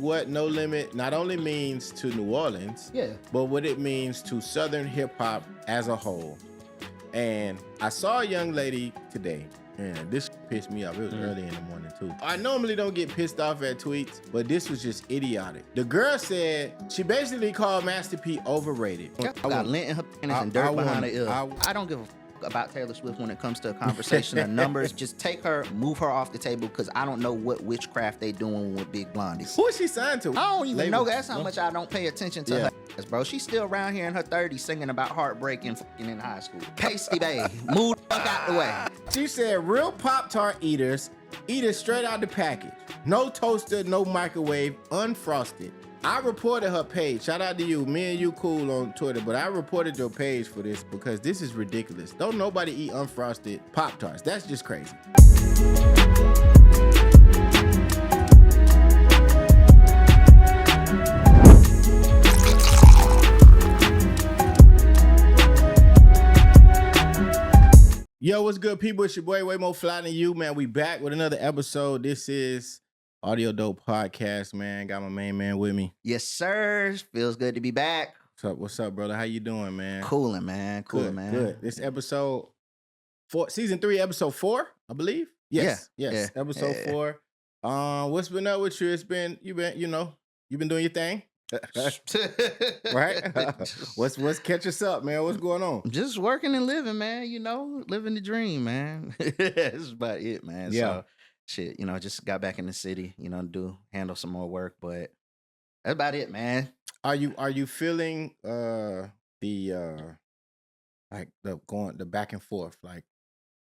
what No Limit not only means to New Orleans, but what it means to Southern hip hop as a whole. And I saw a young lady today, and this pissed me off. It was early in the morning too. I normally don't get pissed off at tweets, but this was just idiotic. The girl said she basically called Master P overrated. Got lint in her penis and dirt behind her ear. I don't give a about Taylor Swift when it comes to a conversation of numbers. Just take her, move her off the table, because I don't know what witchcraft they doing with Big Blondie. Who is she signed to? I don't even know. That's how much I don't pay attention to her, bro. She's still around here in her 30s singing about heartbreak and fucking in high school. Pasty, babe, move the fuck out the way. She said real Pop-Tart eaters eat it straight out the package. No toaster, no microwave, unfrosted. I reported her page. Shout out to you. Me and you cool on Twitter, but I reported your page for this because this is ridiculous. Don't nobody eat unfrosted Pop-Tarts. That's just crazy. Yo, what's good, people? It's your boy, Way More Fly Than You, man. We back with another episode. This is Audio Dope Podcast, man. Got my main man with me. Yes, sir. Feels good to be back. What's up, brother? How you doing, man? Cooling, man. Good. This episode 4, season 3, episode 4, I believe. Yes. Episode 4. What's been up with you? You've been doing your thing. Right? What's catch us up, man? What's going on? Just working and living, man. Living the dream, man. That's about it, man. Yeah. So, shit, just got back in the city, handle some more work, but that's about it, man. Are you feeling the back and forth, like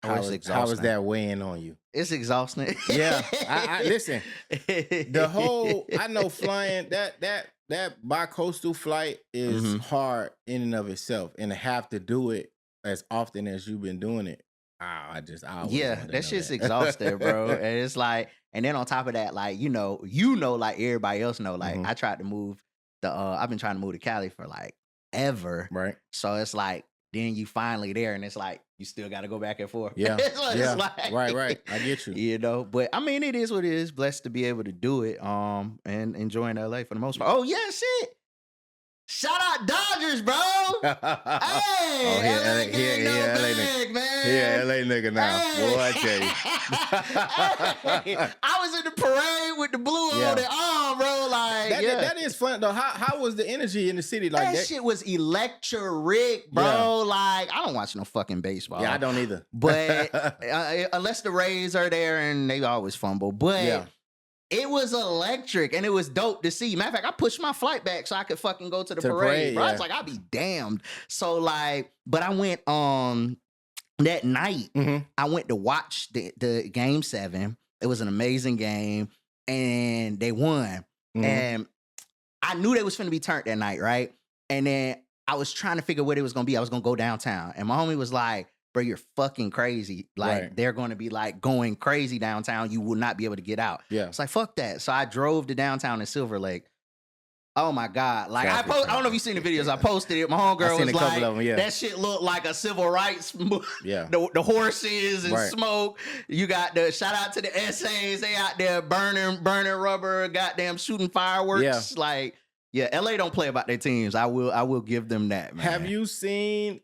how is that weighing on you? It's exhausting. Yeah, I listen. I know flying that bi-coastal flight is hard in and of itself, and to have to do it as often as you've been doing it. That shit's exhausting, bro. And it's like, and then on top of that, like, like everybody else know, like I tried to move I've been trying to move to Cali for like ever. Right. So it's like, then you finally there and it's like, you still got to go back and forth. Yeah. It's like, right. I get you. But I mean, it is what it is. Blessed to be able to do it. And enjoying LA for the most part. Oh yeah, shit. Shout out Dodgers, bro. Hey, LA nigga, man. Yeah, LA nigga now. Hey. Boy, I tell you. Hey, I was in the parade with the blue on the arm, bro. Like that is fun though. How was the energy in the city? Like that shit was electric, bro. Yeah. Like I don't watch no fucking baseball. Yeah, I don't either. But unless the Rays are there and they always fumble. But it was electric and it was dope to see. Matter of fact, I pushed my flight back so I could fucking go to the parade. Bro. I was like, I'll be damned. So like, but I went that night. I went to watch the game 7. It was an amazing game and they won. And I knew they was finna be turned that night, right? And then I was trying to figure what it was gonna be. I was gonna go downtown. And my homie was like, bro, you're fucking crazy. Like, they're going to be like going crazy downtown. You will not be able to get out. Yeah. It's like, fuck that. So I drove to downtown in Silver Lake. Oh my God. Like, I don't know if you've seen the videos. I posted it. My homegirl was like, that shit looked like a civil rights. The horses and smoke. You got shout out to the SAs. They out there burning rubber, goddamn shooting fireworks. Yeah. Like, LA don't play about their teams. I will give them that, man. Have you seen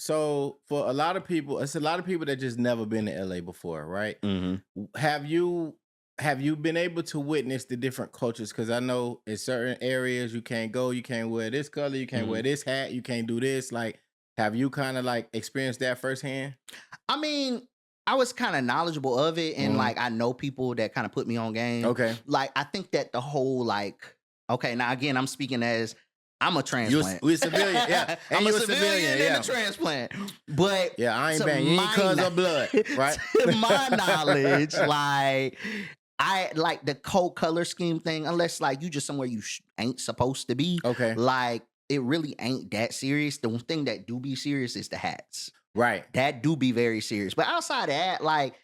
so for a lot of people, it's a lot of people that just never been to LA before, right? Have you been able to witness the different cultures? Because I know in certain areas you can't go, you can't wear this color, you can't wear this hat, you can't do this. Like, have you kind of like experienced that firsthand? I mean, I was kind of knowledgeable of it, and like I know people that kind of put me on game. Okay, like I think that the whole now again, I'm speaking as I'm a transplant. We're civilian, yeah. And I'm a civilian and a transplant. But I ain't bang. You ain't cuz of blood, right? To my knowledge, like I like the cold color scheme thing, unless like you just somewhere you ain't supposed to be. Okay. Like it really ain't that serious. The one thing that do be serious is the hats. Right. That do be very serious. But outside of that, like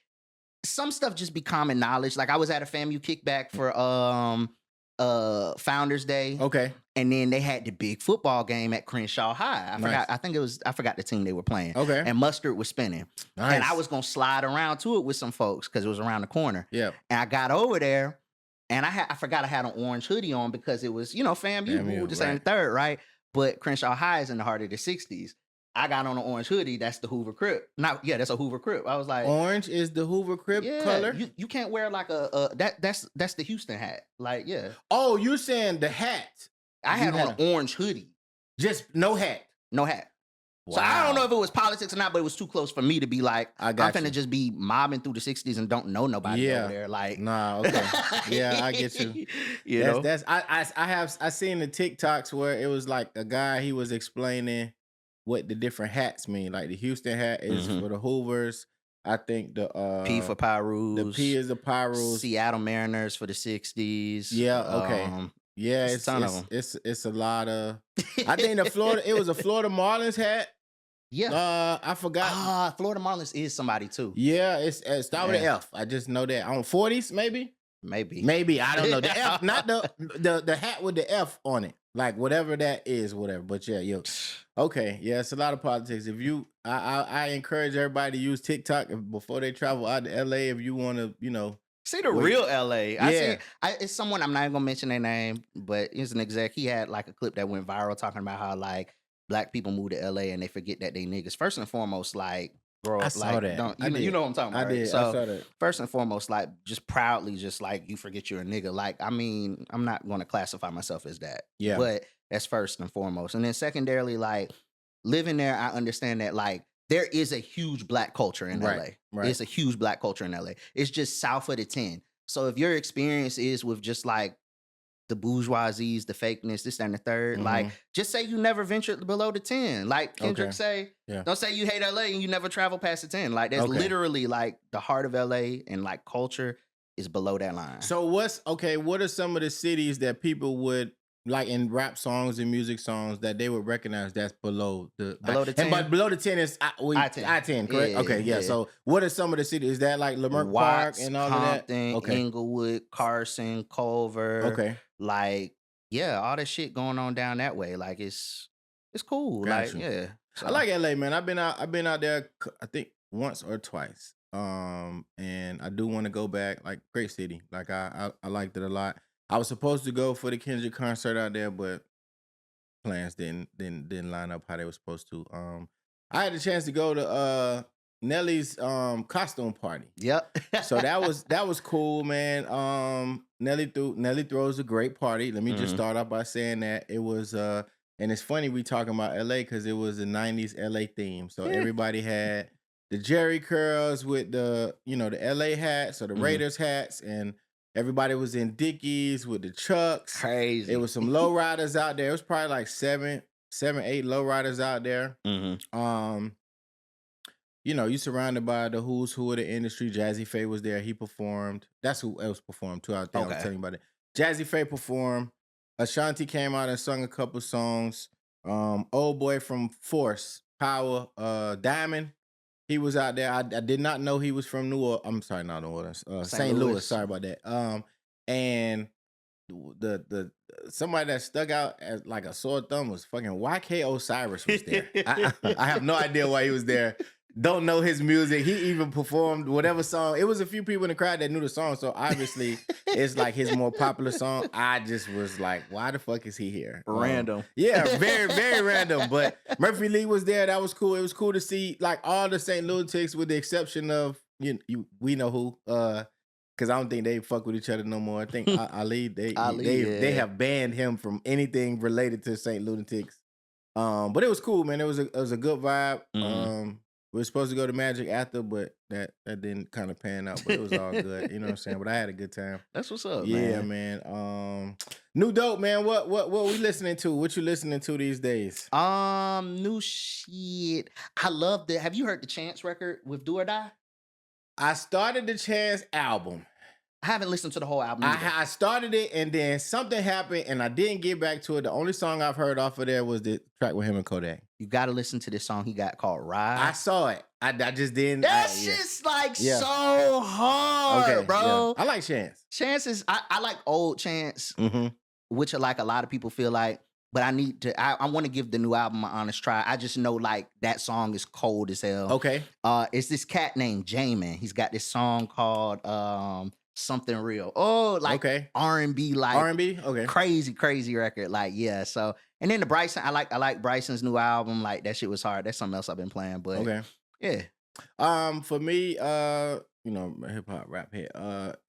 some stuff just be common knowledge. Like I was at a FAMU kickback for Founders Day. Okay. And then they had the big football game at Crenshaw High. I forgot the team they were playing. Okay. And Mustard was spinning. Nice. And I was gonna slide around to it with some folks because it was around the corner. Yeah. And I got over there And I forgot I had an orange hoodie on because it was, FAMU, we were just saying third, right? But Crenshaw High is in the heart of the 60s. I got on an orange hoodie. That's the Hoover Crip. That's a Hoover Crip. I was like, orange is the Hoover Crip color. You can't wear like that's the Houston hat. Like, yeah. Oh, you're saying the hat? I had on an orange hoodie. Just no hat. No hat. Wow. So I don't know if it was politics or not, but it was too close for me to be like, I'm finna just be mobbing through the 60s and don't know nobody over there. Like, nah, okay. Yeah, I get you. I seen the TikToks where it was like a guy, he was explaining what the different hats mean. Like the Houston hat is for the Hoovers. I think the P for Pyrus. The P is the Pyrus. Seattle Mariners for the 60s. Yeah, okay. Yeah, it's a lot of. I think it was a Florida Marlins hat. Yeah. I forgot. Florida Marlins is somebody too. Yeah, it's start with an F. I just know that. On 40s, maybe. Maybe. I don't know. The F, not the hat with the F on it. Like whatever that is, whatever. But yeah, okay. Yeah, it's a lot of politics. If you I encourage everybody to use TikTok before they travel out to LA if you want to, see the real LA. It's someone, I'm not even gonna mention their name, but it's an exec. He had like a clip that went viral talking about how like black people move to LA and they forget that they niggas. First and foremost, like grow up. I saw that. You know what I'm talking about. I did. So I saw that. First and foremost, like just proudly, just like you forget you're a nigga. Like, I mean, I'm not gonna classify myself as that. Yeah. But that's first and foremost. And then secondarily, like living there, I understand that like there is a huge black culture in LA. Right. It's a huge black culture in LA. It's just south of the 10. So if your experience is with just like the bourgeoisies, the fakeness, this and the third, like just say you never ventured below the 10. Like Kendrick say, don't say you hate LA and you never travel past the 10. Like that's literally like the heart of LA and like culture is below that line. So what are some of the cities that people would like in rap songs and music songs that they would recognize that's below the 10? And but below the 10 is I-10, correct? Yeah, okay, yeah. So what are some of the cities? Is that like Leimert Park and all Compton, of that? Okay. Inglewood, Carson, Culver. Okay. Like, yeah, all that shit going on down that way. Like it's cool. Got like, you. yeah. So. I like LA, man. I've been out there I think once or twice. And I do want to go back. Like, great city. Like I liked it a lot. I was supposed to go for the Kendrick concert out there, but plans didn't line up how they were supposed to. I had the chance to go to Nelly's costume party. Yep. So that was cool, man. Nelly throws a great party. Let me just start off by saying that it was and it's funny we talking about LA because it was a 90s LA theme. So everybody had the Jerry curls with the the LA hats or the Raiders hats, and everybody was in Dickies with the Chucks. Crazy. It was some lowriders out there. It was probably like 7, 8 lowriders out there. You surrounded by the who's who of the industry. Jazzy Faye was there. He performed. That's who else performed too out there. I was telling you about it. Jazzy Faye performed. Ashanti came out and sung a couple songs. Old boy from Force, Power, Diamond. He was out there. I did not know he was from New Orleans. I'm sorry, not New Orleans. St. Louis. Sorry about that. And the somebody that stuck out as like a sore thumb was fucking YK Osiris was there. I have no idea why he was there. Don't know his music. He even performed whatever song. It was a few people in the crowd that knew the song, so obviously it's like his more popular song. I just was like, why the fuck is he here? Random. Yeah, very, very random. But Murphy Lee was there. That was cool. It was cool to see like all the St. Lunatics with the exception of we know who. Because I don't think they fuck with each other no more. I think Ali, they have banned him from anything related to St. Lunatics. But it was cool, man. It was a good vibe. We were supposed to go to Magic after, but that didn't kind of pan out. But it was all good. You know what I'm saying? But I had a good time. That's what's up, man. Yeah, man. New dope, man. What we listening to? What you listening to these days? New shit. I love the. Have you heard the Chance record with Do or Die? I started the Chance album. I haven't listened to the whole album. I started it and then something happened and I didn't get back to it. The only song I've heard off of there was the track with him and Kodak. You got to listen to this song he got called Ride. I saw it. I just didn't. That's just so hard, bro. Yeah. I like Chance. Chance is, I like old Chance, which are like a lot of people feel like, but I want to give the new album an honest try. I just know like that song is cold as hell. Okay. It's this cat named Jamin. He's got this song called Something Real. Oh, like R&B, like R&B, okay, crazy record. Like, yeah. So, and then the Bryson, I like Bryson's new album. Like, that shit was hard. That's something else I've been playing. But yeah. For me, hip hop rap hit.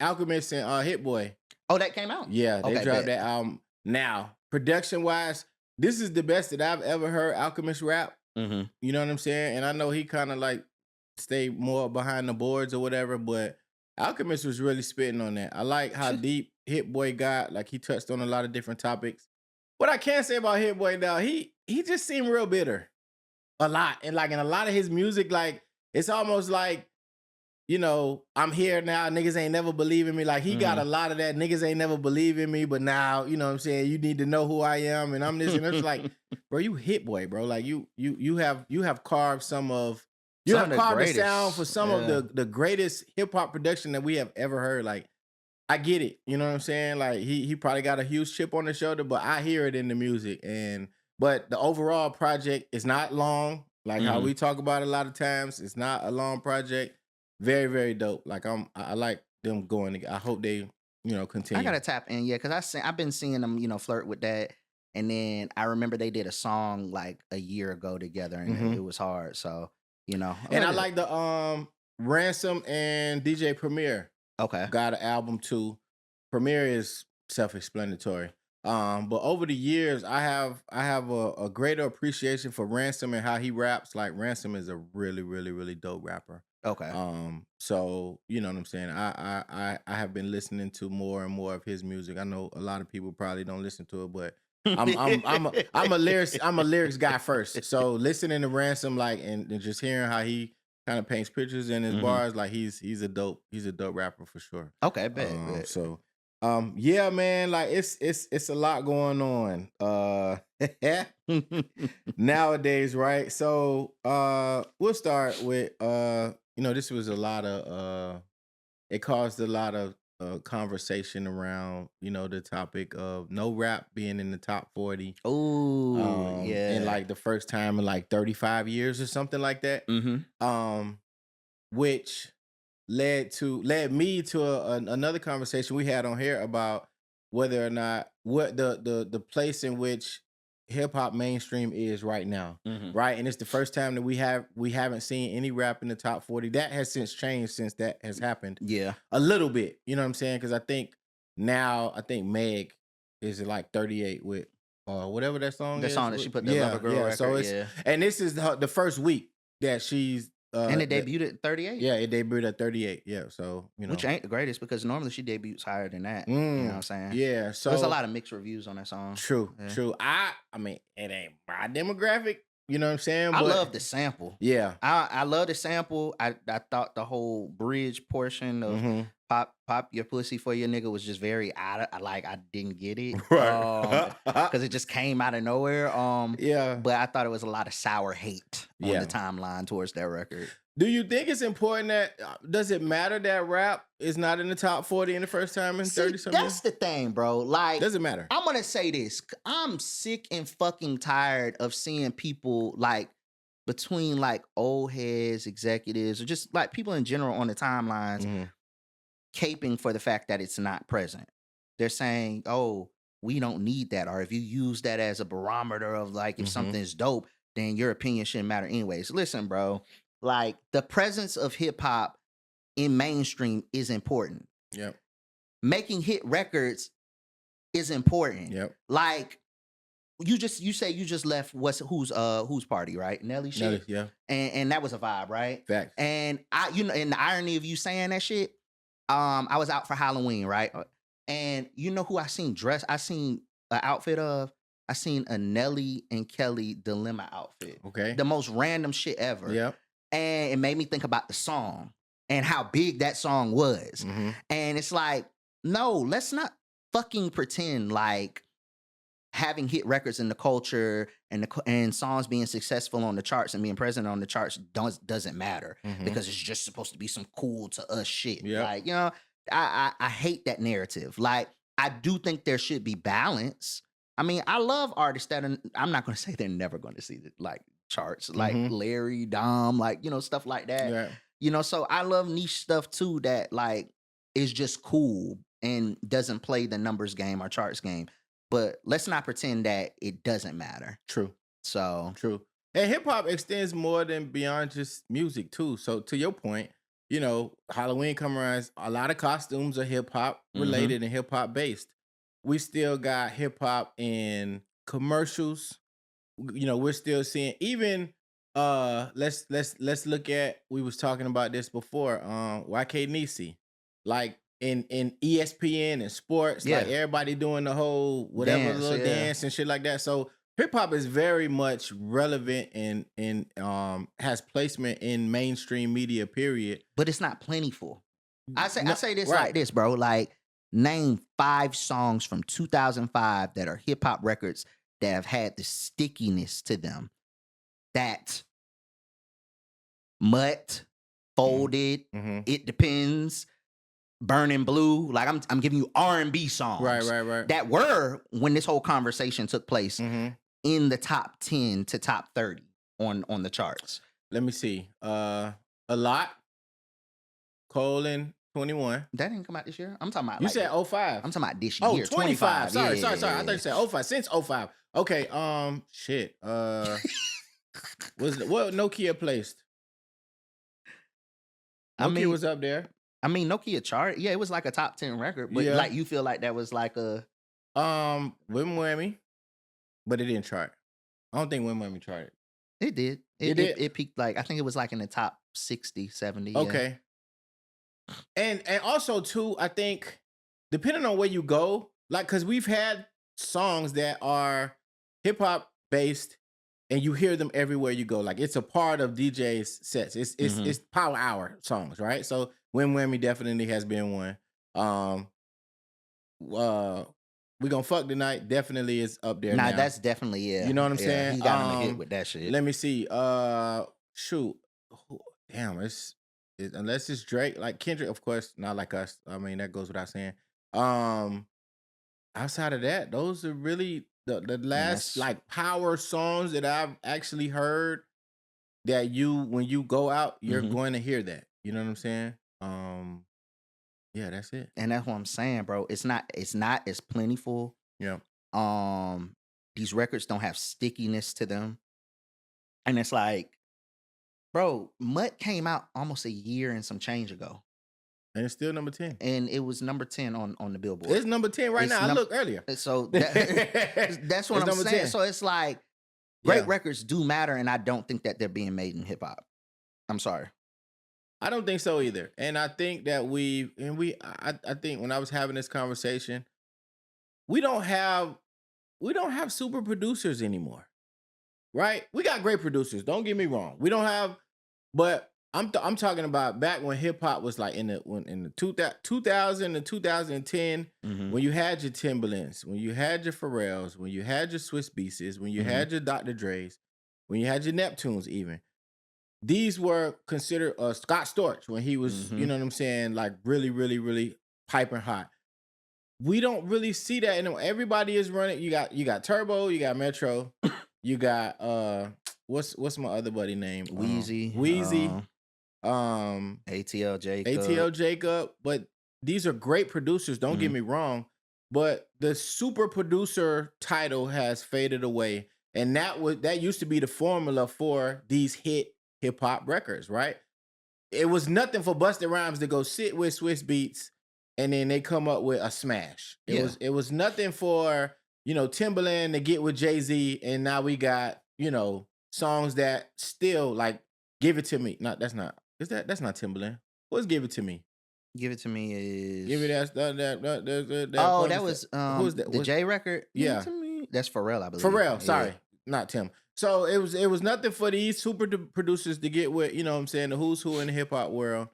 Alchemist and Hit Boy. Oh, that came out? Yeah, they dropped that album. Now, production wise, this is the best that I've ever heard Alchemist rap. Mm-hmm. You know what I'm saying? And I know he kind of like stayed more behind the boards or whatever, but Alchemist was really spitting on that. I like how deep Hit Boy got. Like, he touched on a lot of different topics. What I can say about Hit Boy now, he just seemed real bitter. A lot. And like in a lot of his music, like, it's almost like, I'm here now, niggas ain't never believe in me. Like, he got a lot of that, niggas ain't never believe in me, but now, you know what I'm saying, you need to know who I am, and I'm this, and it's like, bro, you Hit Boy, bro. Like, you have carved the sound for some of the greatest hip-hop production that we have ever heard. Like, I get it, you know what I'm saying? Like, he probably got a huge chip on his shoulder, but I hear it in the music. But the overall project is not long, like how we talk about a lot of times. It's not a long project. Very, very dope. Like, I like them going. I hope they, continue. I gotta tap in, because I've been seeing them, flirt with that. And then I remember they did a song like a year ago together, and it was hard. So, And I like the Ransom and DJ Premier. Okay. Got an album too. Premier is self-explanatory. But over the years, I have a greater appreciation for Ransom and how he raps. Like, Ransom is a really, really, really dope rapper. Okay. So you know what I'm saying? I have been listening to more and more of his music. I know a lot of people probably don't listen to it, but I'm a lyrics guy first. So listening to Ransom, like, and just hearing how he kind of paints pictures in his bars, like, he's a dope rapper for sure. Okay, bet. So yeah, man, like, it's a lot going on nowadays, right? So we'll start with this was a lot of it caused a lot of conversation around the topic of no rap being in the top 40. Oh, yeah. And like the first time in like 35 years or something like that. Which led me to another conversation we had on here about whether or not what the place in which hip hop mainstream is right now, right? And it's the first time that we haven't seen any rap in the top 40. That has since changed since that has happened. Yeah, a little bit. You know what I'm saying? Because I think Meg is like 38 with whatever that song is. The song that she put the Lover Girl record. So and this is the first week that she's. And it debuted at 38? Yeah, it debuted at 38. Yeah, so, Which ain't the greatest, because normally she debuts higher than that. You know what I'm saying? Yeah, so. There's a lot of mixed reviews on that song. True. I mean, it ain't my demographic. You know what I'm saying? I love the sample. Yeah. I love the sample. I thought the whole bridge portion of pop your pussy for your nigga was just very I didn't get it. Right. Because it just came out of nowhere. Yeah. But I thought it was a lot of sour hate on the timeline towards that record. Do you think it's important that, does it matter that rap is not in the top 40 in the first time in 30 something? That's the thing, bro. Like, doesn't matter. I'm going to say this. I'm sick and fucking tired of seeing people like between like old heads, executives, or just like people in general on the timelines caping for the fact that it's not present. They're saying, oh, we don't need that. Or if you use that as a barometer of like, if something's dope, then your opinion shouldn't matter anyways. Listen, bro. Like, the presence of hip hop in mainstream is important. Yep. Making hit records is important. Yep. Like, you say you just left whose party, right? Nelly shit. Nelly, yeah. And that was a vibe, right? Facts. And and the irony of you saying that shit, I was out for Halloween, right? And you know who I seen dressed? I seen an outfit of. I seen a Nelly and Kelly Dilemma outfit. Okay. The most random shit ever. Yep. And it made me think about the song and how big that song was. And it's like, no, let's not fucking pretend like having hit records in the culture and songs being successful on the charts and being present on the charts doesn't matter because it's just supposed to be some cool to us shit. Yep. Like, I hate that narrative. Like, I do think there should be balance. I mean, I love artists that I'm not going to say they're never going to see the like charts, like Larry, Dom, like, stuff like that. Yeah. So I love niche stuff too that like is just cool and doesn't play the numbers game or charts game. But let's not pretend that it doesn't matter. True. So true. And hip hop extends more than beyond just music too. So to your point, you know, Halloween come around, a lot of costumes are hip hop related and hip hop based. We still got hip hop in commercials. You know, we're still seeing even let's look at, we was talking about this before, YK Nisi. Like in ESPN and sports, like everybody doing the whole whatever little dance and shit like that. So hip hop is very much relevant and has placement in mainstream media, period. But it's not plentiful. I say this like this, bro. Like, name 5 songs from 2005 that are hip hop records that have had the stickiness to them. That Mutt, Folded, It Depends, Burning Blue. Like, I'm giving you R&B songs. Right. That were, when this whole conversation took place, in the top 10 to top 30 on the charts. Let me see. A Lot, :21. That didn't come out this year. I'm talking about. You said 05. I'm talking about this year. Oh, 25. Sorry. I thought you said 05. Since 05. Okay. Shit. What Nokia placed? Nokia was up there. I mean, Nokia chart. Yeah, it was like a top 10 record. But like, you feel like that was like a Wim Whammy, but it didn't chart. I don't think Wim Whammy charted. It did. It peaked, like, I think it was like in the top 60, 70. Okay. And also too, I think depending on where you go, like, cause we've had songs that are hip hop based and you hear them everywhere you go. Like, it's a part of DJ's sets. It's power hour songs, right? So Wim Whammy definitely has been one. We Gonna Fuck Tonight definitely is up there. Nah, now. That's definitely, You know what I'm saying? He got him a hit with that shit. Let me see. Shoot. Damn, unless it's Drake, like Kendrick, of course, not like us. I mean, that goes without saying. Outside of that, those are really the last like power songs that I've actually heard that when you go out, you're going to hear that. You know what I'm saying? Yeah, that's it. And that's what I'm saying, bro. It's not as plentiful. Yeah. These records don't have stickiness to them. And it's like, bro, Mutt came out almost a year and some change ago. And it's still number 10. And it was number 10 on the Billboard. It's number 10 right now. I looked earlier. So that's what I'm saying. 10. So it's like, great records do matter, and I don't think that they're being made in hip hop. I'm sorry. I don't think so either. And I think that I think when I was having this conversation, we don't have super producers anymore. Right? We got great producers. Don't get me wrong. We don't have, but I'm talking about back when hip hop was like in the 2000 to 2010, when you had your Timberlands, when you had your Pharrells, when you had your Swiss Beatses, when you had your Dr. Dre's, when you had your Neptunes even. These were considered Scott Storch when he was, you know what I'm saying, like really, really, really piping hot. We don't really see that anymore. Everybody is running. You got Turbo, you got Metro, you got what's my other buddy name? Wheezy. ATL Jacob. But these are great producers, don't get me wrong. But the super producer title has faded away. And that used to be the formula for these hip hop records, right? It was nothing for Busta Rhymes to go sit with Swiss Beats and then they come up with a smash. It was nothing for, Timberland to get with Jay-Z, and now we got, songs that still like Give It To Me. No, that's not Timberland. What's Give It To Me? Give It To Me is Give It that. That was who's that? The J record. Give It To Me. That's Pharrell, I believe. Pharrell, sorry, not Tim. So it was nothing for these super producers to get with, what I'm saying, the who's who in the hip hop world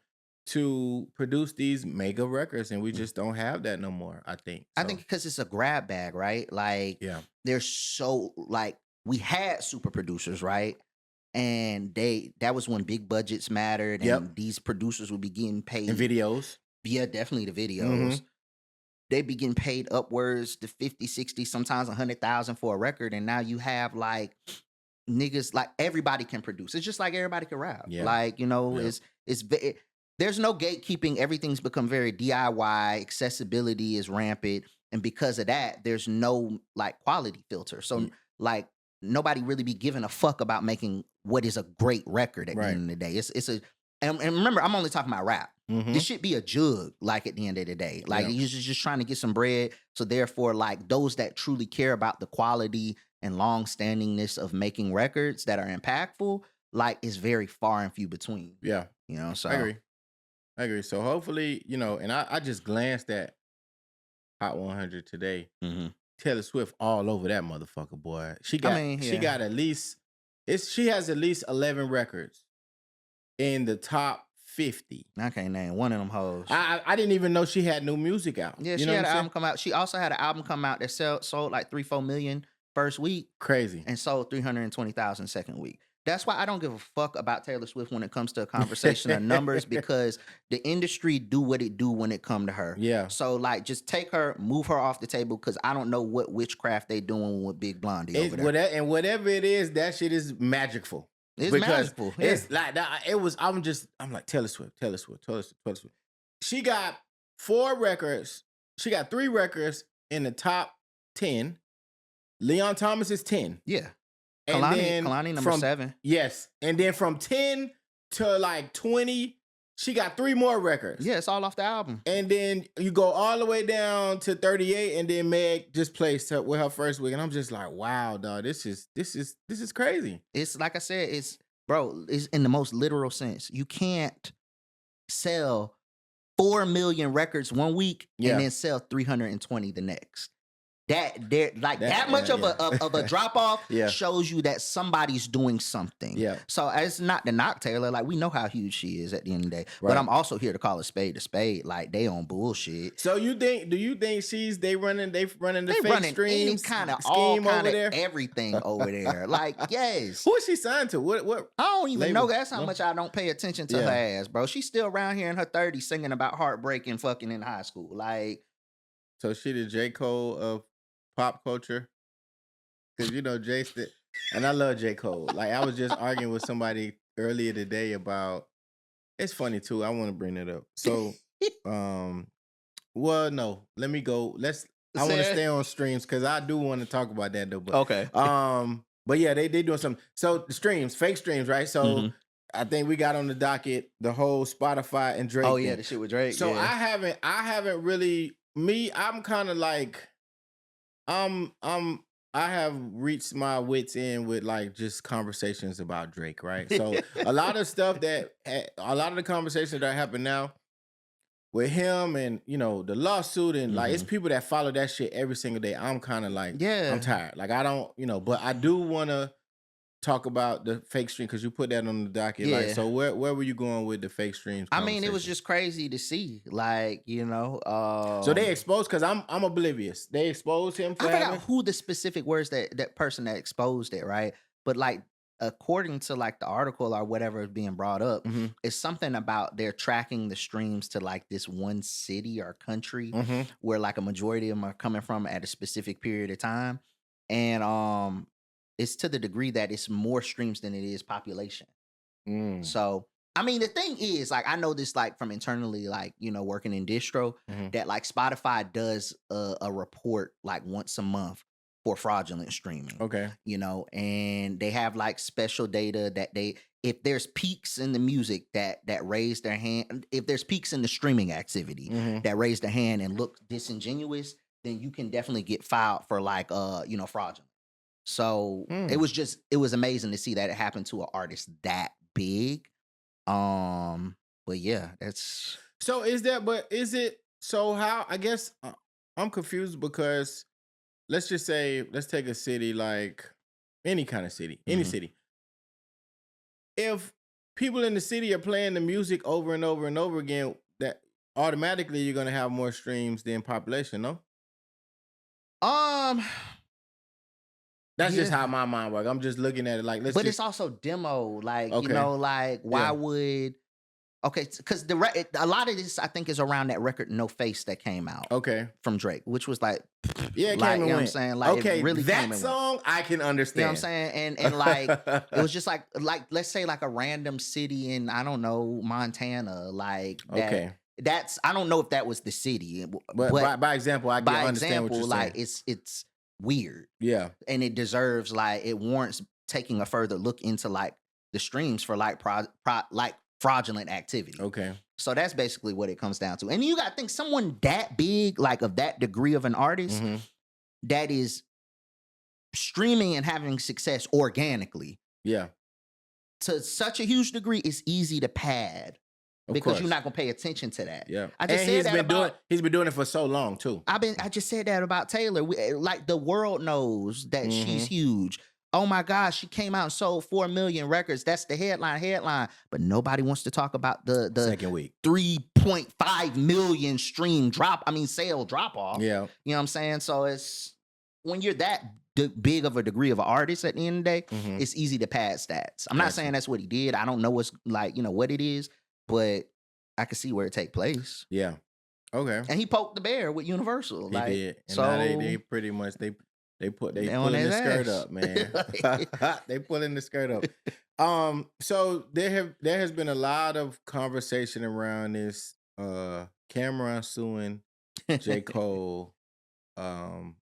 to produce these mega records, and we just don't have that no more. I think. I think because it's a grab bag, right? Like, there's so like we had super producers, right? And that was when big budgets mattered, and these producers would be getting paid. And videos. Yeah, definitely the videos. They be getting paid upwards to 50, 60, sometimes 100,000 for a record. And now you have like niggas, like everybody can produce. It's just like everybody can rap. Yeah. Like, there's no gatekeeping. Everything's become very DIY. Accessibility is rampant. And because of that, there's no like quality filter. So like nobody really be giving a fuck about making what is a great record at the end of the day. It's a and remember, I'm only talking about rap. This should be a jug, like at the end of the day. Like you're just trying to get some bread. So therefore, like those that truly care about the quality and long-standingness of making records that are impactful, like is very far and few between. Yeah. You know, so I agree. So hopefully, you know, and I just glanced at Hot 100 today. Taylor Swift all over that motherfucker, boy. She got at least she has at least 11 records in the top 50. I can't name one of them hoes. I didn't even know she had new music out. Yeah, she had an album come out. She also had an album come out that sold like 3-4 million first week. Crazy. And sold 320,000 second week. That's why I don't give a fuck about Taylor Swift when it comes to a conversation of numbers, because the industry do what it do when it come to her. Yeah. So like, just take her, move her off the table, because I don't know what witchcraft they doing with Big Blondie over there. And whatever it is, that shit is magicful. It's magical. Yeah. It's like it was. I'm like Taylor Swift. She got 4 records. She got 3 records in the top 10. Leon Thomas is 10. Yeah. And Kalani number 7. Yes. And then from 10 to like 20, she got 3 more records. Yeah, it's all off the album. And then you go all the way down to 38, and then Meg just placed her with her first week. And I'm just like, wow, dog, this is crazy. It's like I said, it's in the most literal sense. You can't sell 4 million records one week and then sell 320 the next. That much of a drop off shows you that somebody's doing something. Yeah. So it's not to knock Taylor. Like, we know how huge she is at the end of the day. Right. But I'm also here to call a spade. Like, they on bullshit. So do you think they running the fake streams? Any kind of all kind of everything over there. Like, yes. Who is she signed to? What I don't even know. That's how much I don't pay attention to her ass, bro. She's still around here in her 30s singing about heartbreak and fucking in high school. Like, so she the J. Cole of pop culture, because you know and I love J. Cole. Like, I was just arguing with somebody earlier today about. It's funny too. I want to bring it up. So, well, no, let me go. I want to stay on streams because I do want to talk about that though. But, okay. But yeah, they doing something. So the streams, fake streams, right? So I think we got on the docket the whole Spotify and Drake. Oh yeah, the shit with Drake. So I haven't really. I'm kind of like. I have reached my wits end with like just conversations about Drake, right? So a lot of the conversations that happen now with him and, you know, the lawsuit and like, it's people that follow that shit every single day. I'm kind of like, I'm tired. Like, I don't, you know, but I do want to talk about the fake stream because you put that on the docket. Like, so where were you going with the fake streams? I mean, it was just crazy to see, like, you know. So they exposed, because I'm oblivious. They exposed him for I forgot who the specific words that person that exposed it, right? But like, according to like the article or whatever is being brought up, it's something about they're tracking the streams to like this one city or country where like a majority of them are coming from at a specific period of time. And it's to the degree that it's more streams than it is population. So, I mean, the thing is, like, I know this, like, from internally, like, you know, working in distro, that, like, Spotify does a report, like, once a month for fraudulent streaming. Okay. You know, and they have, like, special data that if there's peaks in the music that raise their hand, if there's peaks in the streaming activity that raise their hand and look disingenuous, then you can definitely get filed for, like, you know, fraudulent. So it was amazing to see that it happened to an artist that big. But yeah, that's so so how, I guess I'm confused because let's just say, let's take a city like any kind of city, any city. If people in the city are playing the music over and over and over again, that automatically you're going to have more streams than population, no? That's just how my mind works. I'm just looking at it like, it's also demo. Like, you know, like, why would Okay, because a lot of this I think is around that record No Face that came out. Okay, from Drake, which was like, yeah, it like, came and you know went. what I'm saying? Like, okay, it really that song I can understand. You know what I'm saying? And like, it was just like let's say like a random city in I don't know Montana, like that. Okay. That's I don't know if that was the city, but by example, I can understand what you're like saying. it's weird. Yeah, and it deserves like it warrants taking a further look into like the streams for like like fraudulent activity. Okay. So that's basically what it comes down to. And you got to think someone that big, like of that degree of an artist, that is streaming and having success organically. Yeah. To such a huge degree, it's easy to pad. Because you're not gonna pay attention to that. Yeah, I just said he's been doing it for so long too. I just said that about Taylor. Like the world knows that she's huge. Oh my gosh, she came out and sold 4 million records. That's the headline. But nobody wants to talk about the second week 3.5 million sale drop off. Yeah, you know what I'm saying. So it's when you're that big of a degree of an artist at the end of the day, it's easy to pad stats. I'm not saying that's what he did. I don't know what's like what it is. But I can see where it take place. Yeah. Okay. And he poked the bear with Universal. He did. And so now they pretty much they pulling the skirt up, man. They pulling the skirt up. So there has been a lot of conversation around this Cameron suing J. Cole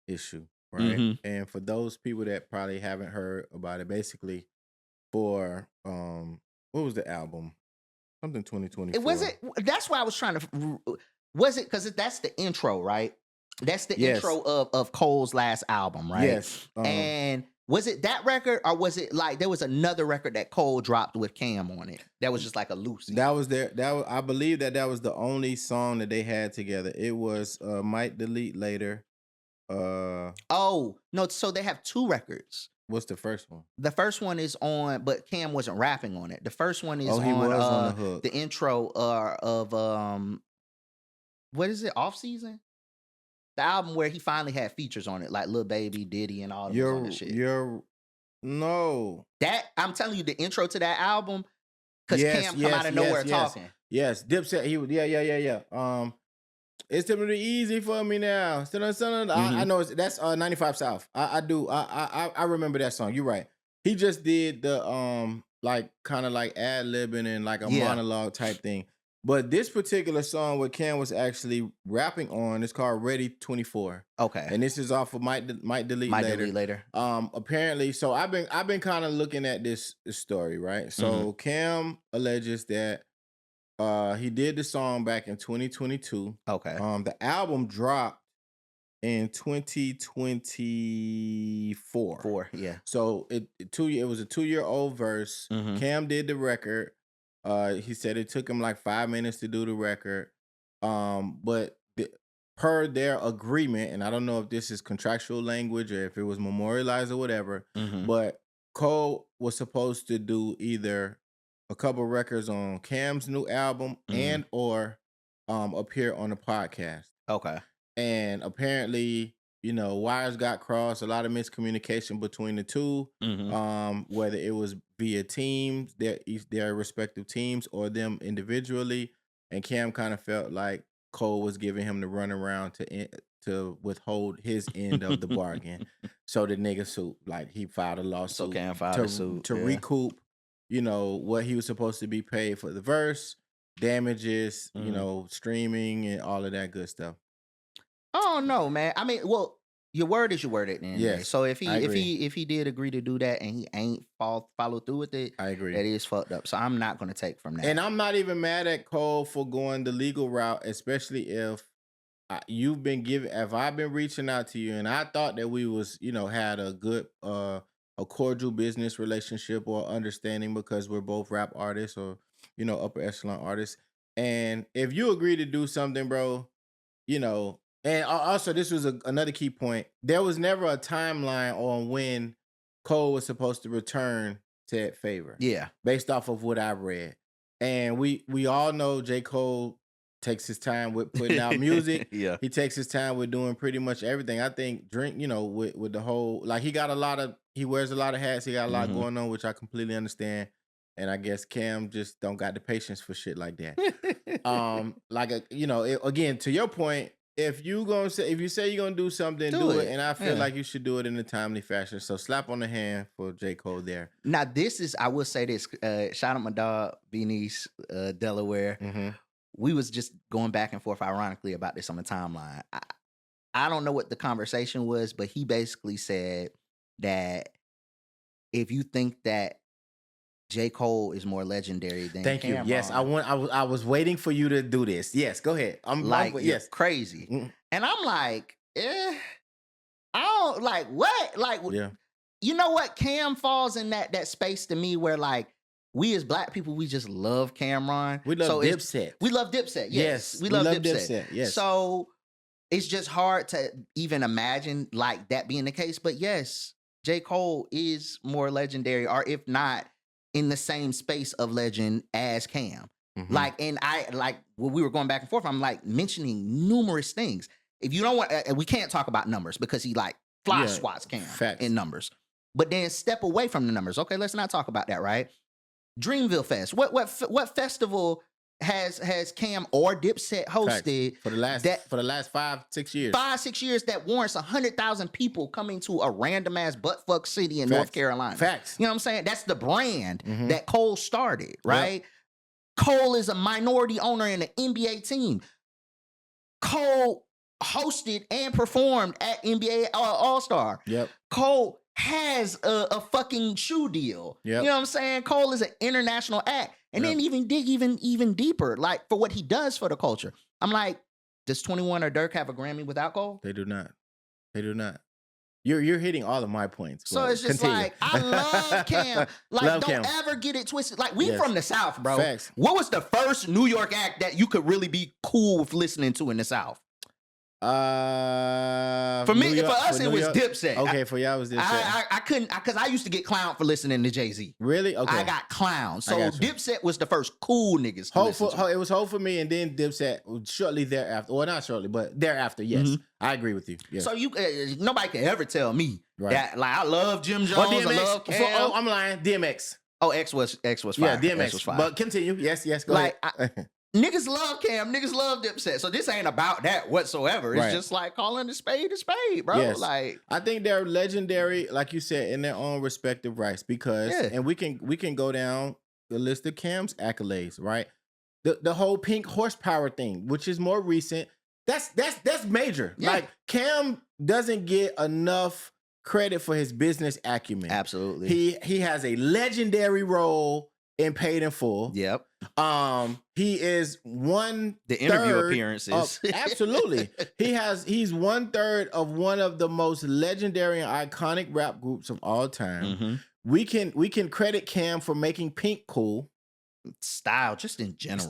issue, right? And for those people that probably haven't heard about it, basically for what was the album? Something 2024. That's why I was trying to. Was it because that's the intro, right? That's the intro of Cole's last album, right? Yes. And was it that record, or was it like there was another record that Cole dropped with Cam on it? That was just like a loose. That was I believe that was the only song that they had together. It was Might Delete Later. Oh no! So they have 2 records. What's the first one? The first one is on, but Cam wasn't rapping on it. The first one is on the hook. The intro of what is it? Off Season? The album where he finally had features on it, like Lil Baby, Diddy, and all of that shit. No. That I'm telling you, the intro to that album, because Cam come out of nowhere talking. Yes, Dipset. He would. Yeah. It's typically easy for me now. I know that's 95 South. I remember that song. You're right. He just did the like kind of like ad-libbing and like a monologue type thing. But this particular song what Cam was actually rapping on is called Ready 24. Okay. And this is off of Might Delete Later. Apparently, so I've been kind of looking at this story, right? So Cam alleges that he did the song back in 2022. Okay. The album dropped in 2024. Yeah. So it was a 2-year-old verse. Cam did the record. He said it took him like 5 minutes to do the record. But per their agreement, and I don't know if this is contractual language or if it was memorialized or whatever, but Cole was supposed to do either a couple records on Cam's new album and or appear on the podcast. Okay. And apparently, wires got crossed, a lot of miscommunication between the two, whether it was via teams, their respective teams, or them individually. And Cam kind of felt like Cole was giving him the runaround to withhold his end of the bargain. So the nigga he filed a lawsuit. So Cam filed a suit to recoup what he was supposed to be paid for the verse, damages, streaming and all of that good stuff. Oh no, man. I mean, well, your word is your word at the end. Yes, so if he did agree to do that and he ain't follow through with it, I agree. That is fucked up. So I'm not gonna take from that. And I'm not even mad at Cole for going the legal route, especially if I've been reaching out to you and I thought that we was, had a good a cordial business relationship or understanding because we're both rap artists or, upper echelon artists. And if you agree to do something, bro, and also this was another key point. There was never a timeline on when Cole was supposed to return said favor. Yeah. Based off of what I've read. And we all know J. Cole takes his time with putting out music. Yeah. He takes his time with doing pretty much everything. I think with the whole, like he wears a lot of hats. He got a lot going on, which I completely understand. And I guess Cam just don't got the patience for shit like that. Again, to your point, if you say you're gonna do something, do it. And I feel like you should do it in a timely fashion. So slap on the hand for J. Cole there. Now I will say this. Shout out my dog, Beanice, Delaware. Mm-hmm. We was just going back and forth, ironically, about this on the timeline. I don't know what the conversation was, but he basically said that if you think that J. Cole is more legendary than Thank Cameron, you. Yes, I was waiting for you to do this. Yes, go ahead. Yes, crazy. Mm-hmm. And I'm like, I don't like what? Like, you know what? Cam falls in that space to me where like we as black people, we just love Cameron. We love Dipset. We love Dipset. Yes, we love Dipset. Yes. So it's just hard to even imagine like that being the case. But yes, J. Cole is more legendary, or if not, in the same space of legend as Cam. Mm-hmm. Like, and I like when we were going back and forth, I'm like mentioning numerous things. If you don't want, we can't talk about numbers because he like fly swats Cam in numbers. But then step away from the numbers. Okay, let's not talk about that, right? Dreamville Fest. What festival has Cam or Dipset hosted for the last 5-6 years? 5-6 years that warrants 100,000 people coming to a random ass buttfuck city in North Carolina. Facts. You know what I'm saying? That's the brand that Cole started, right? Yep. Cole is a minority owner in the NBA team. Cole hosted and performed at NBA All-Star. Yep. Cole has a fucking shoe deal. Yep. You know what I'm saying? Cole is an international act. And then even dig even deeper, like for what he does for the culture. I'm like, does 21 or Dirk have a Grammy without Cole? They do not. You're hitting all of my points. So it's just like, I love Cam. Like, don't ever get it twisted. Like, we from the South, bro. Facts. What was the first New York act that you could really be cool with listening to in the South? For us, it was Dipset. Okay, for y'all, it was Dipset. I couldn't, because I used to get clowned for listening to Jay-Z. Really? Okay. I got clowned. So Dipset was the first cool niggas to listen to. It was Hope for Me, and then Dipset shortly thereafter. Well, not shortly, but thereafter, yes. Mm-hmm. I agree with you. Yes. So nobody can ever tell me that, like, I love Jim Jones, DMX, I love Cam. I'm lying. DMX. Oh, X was fire. Yeah, DMX. X was fire. But continue. Yes, go ahead. Niggas love Cam. Niggas love Dipset. So this ain't about that whatsoever. It's just like calling a spade, bro. Yes. Like, I think they're legendary, like you said, in their own respective rights. Because and we can go down the list of Cam's accolades, right? The whole pink horsepower thing, which is more recent. That's major. Yeah. Like, Cam doesn't get enough credit for his business acumen. Absolutely. He has a legendary role in Paid in Full. Yep. He is the interview appearances. Absolutely. He's 1/3 of one of the most legendary and iconic rap groups of all time. Mm-hmm. We can credit Cam for making Pink cool. Style, just in general.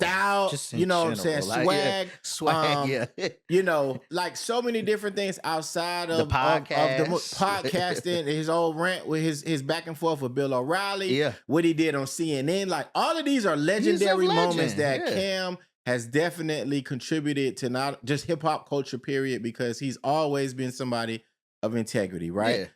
You know what I'm saying? Like, swag, You know, like so many different things outside of the podcast. Of the podcasting, his old rant with his back and forth with Bill O'Reilly, what he did on CNN. Like, all of these are legendary moments that Cam has definitely contributed to not just hip hop culture, period, because he's always been somebody of integrity, right? Yeah.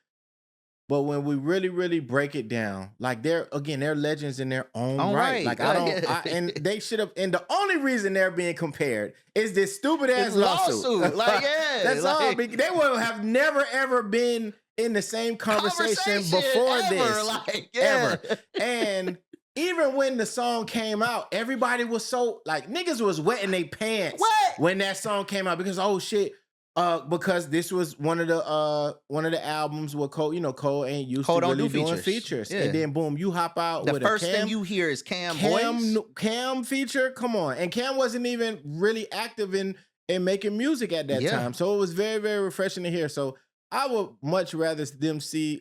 But when we really, really break it down, like they're legends in their own right. Like and they should have. And the only reason they're being compared is this stupid ass lawsuit. Like, that's all. They would have never ever been in the same conversation before this, ever. And even when the song came out, everybody was so like niggas was wetting their pants when that song came out because because this was one of the albums where Cole ain't used to really doing features. And then boom, you hop out with a Cam. The first thing you hear is Cam voice. Cam feature, come on. And Cam wasn't even really active in making music at that time. So it was very, very refreshing to hear. So I would much rather see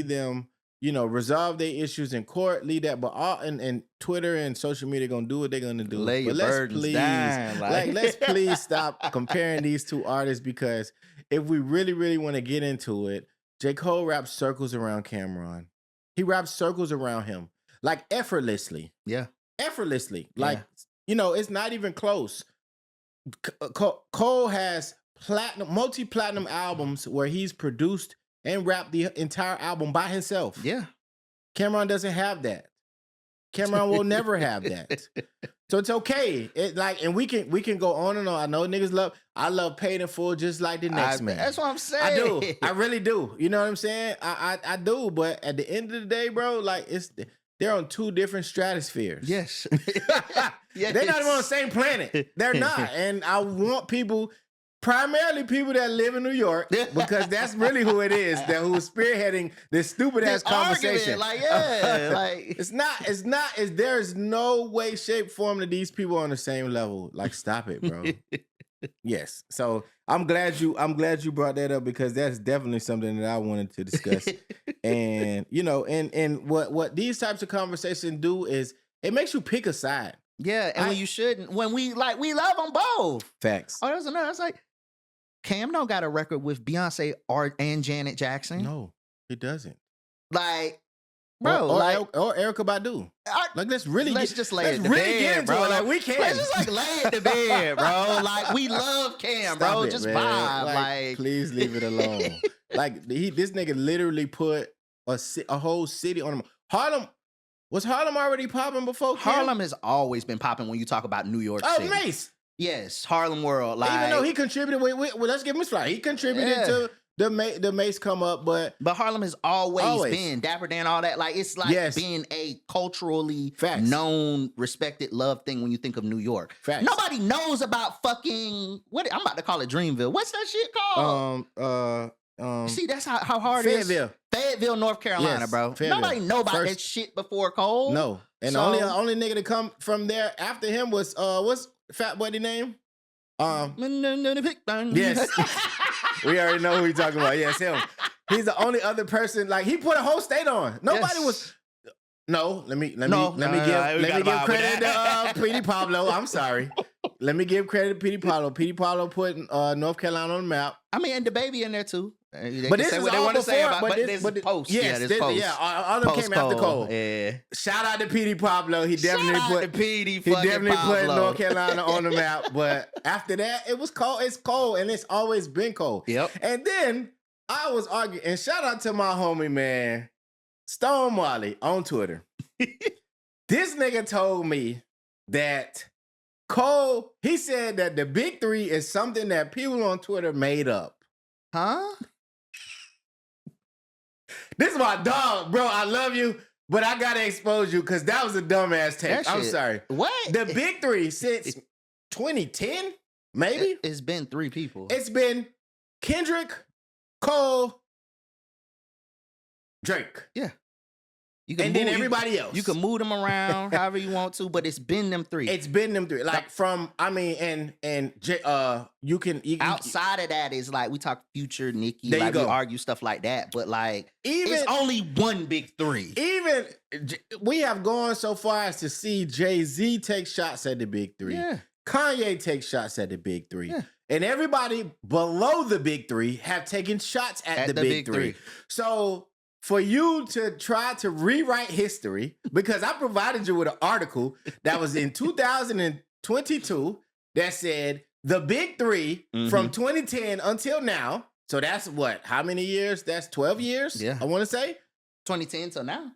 them, resolve their issues in court, lead that, but and Twitter and social media gonna do what they're gonna do. Lay your burdens down. Let's please stop comparing these two artists, because if we really, really want to get into it, J. Cole raps circles around Cameron. He raps circles around him, like effortlessly. Yeah. Effortlessly. Like, it's not even close. Cole has multi-platinum albums where he's produced and rap the entire album by himself. Yeah. Cameron doesn't have that. Cameron will never have that. So it's okay. And we can go on and on. I know niggas I love paid in full just like the next man. That's what I'm saying. I do. I really do. You know what I'm saying? I do. But at the end of the day, bro, like they're on two different stratospheres. Yes. They're not even on the same planet. They're not. And I want primarily people that live in New York, because that's really who it is, who's spearheading this stupid ass conversation. There's no way, shape, form that these people are on the same level. Like, stop it, bro. Yes. So I'm glad you brought that up, because that's definitely something that I wanted to discuss. And and what these types of conversations do is it makes you pick a side. Yeah, and when you shouldn't. When we love them both. Facts. Oh, there's another. It's like, Cam don't got a record with Beyonce and Janet Jackson. No, he doesn't. Like, bro, or Erykah Badu. Let's just lay it to bed, bro. Like, we can. Let's just lay it to bed, bro. Like, we love Cam, bro. Just vibe. Like, please leave it alone. Like, this nigga literally put a whole city on him. Was Harlem already popping before Cam? Harlem has always been popping when you talk about New York City. Oh, Mace. Yes, Harlem World. Like, even though he contributed, let's give him his flowers. He contributed to the Mace come up, but Harlem has always been Dapper Dan, all that. Like, it's like being a culturally known, respected, loved thing when you think of New York. Facts. Nobody knows about fucking I'm about to call it Dreamville. What's that shit called? See, that's how hard Fayetteville. it is. Fayetteville, North Carolina, bro. Fayetteville. Nobody know about that shit before Cole. No. And the only nigga to come from there after him was what's Fat Buddy name? Yes. We already know who we talking about. Yes, him. He's the only other person. Like, he put a whole state on. Nobody was. No, let me give credit to Petey Pablo. I'm sorry. Let me give credit to Petey Pablo. Petey Pablo put North Carolina on the map. I mean, and the baby in there too. But this is all before. This post. Yes, this post. Yeah, all of them came after Cole. Yeah. Shout out to Petey Pablo. He definitely put North Carolina on the map. But after that, it was Cole. It's Cole, and it's always been Cole. Yep. And then I was arguing, and shout out to my homie, man, Stone Marley on Twitter. This nigga told me that Cole, he said that the big three is something that people on Twitter made up. Huh? This is my dog, bro. I love you, but I gotta expose you because that was a dumbass take. I'm sorry. What? The big three since 2010, maybe? It's been three people. It's been Kendrick, Cole, Drake. Yeah. And then everybody else. You can move them around however you want to, but it's been them three. It's been them three. Like you can outside of that is like we talk Future, Nicki, there like we argue stuff like that. But like it's only one big three. Even we have gone so far as to see Jay-Z take shots at the big three. Yeah. Kanye takes shots at the big three. Yeah. And everybody below the big three have taken shots at the big three. So for you to try to rewrite history, because I provided you with an article that was in 2022 that said the big three from 2010 until now. So that's what? How many years? That's 12 years? Yeah. I want to say. 2010 till now.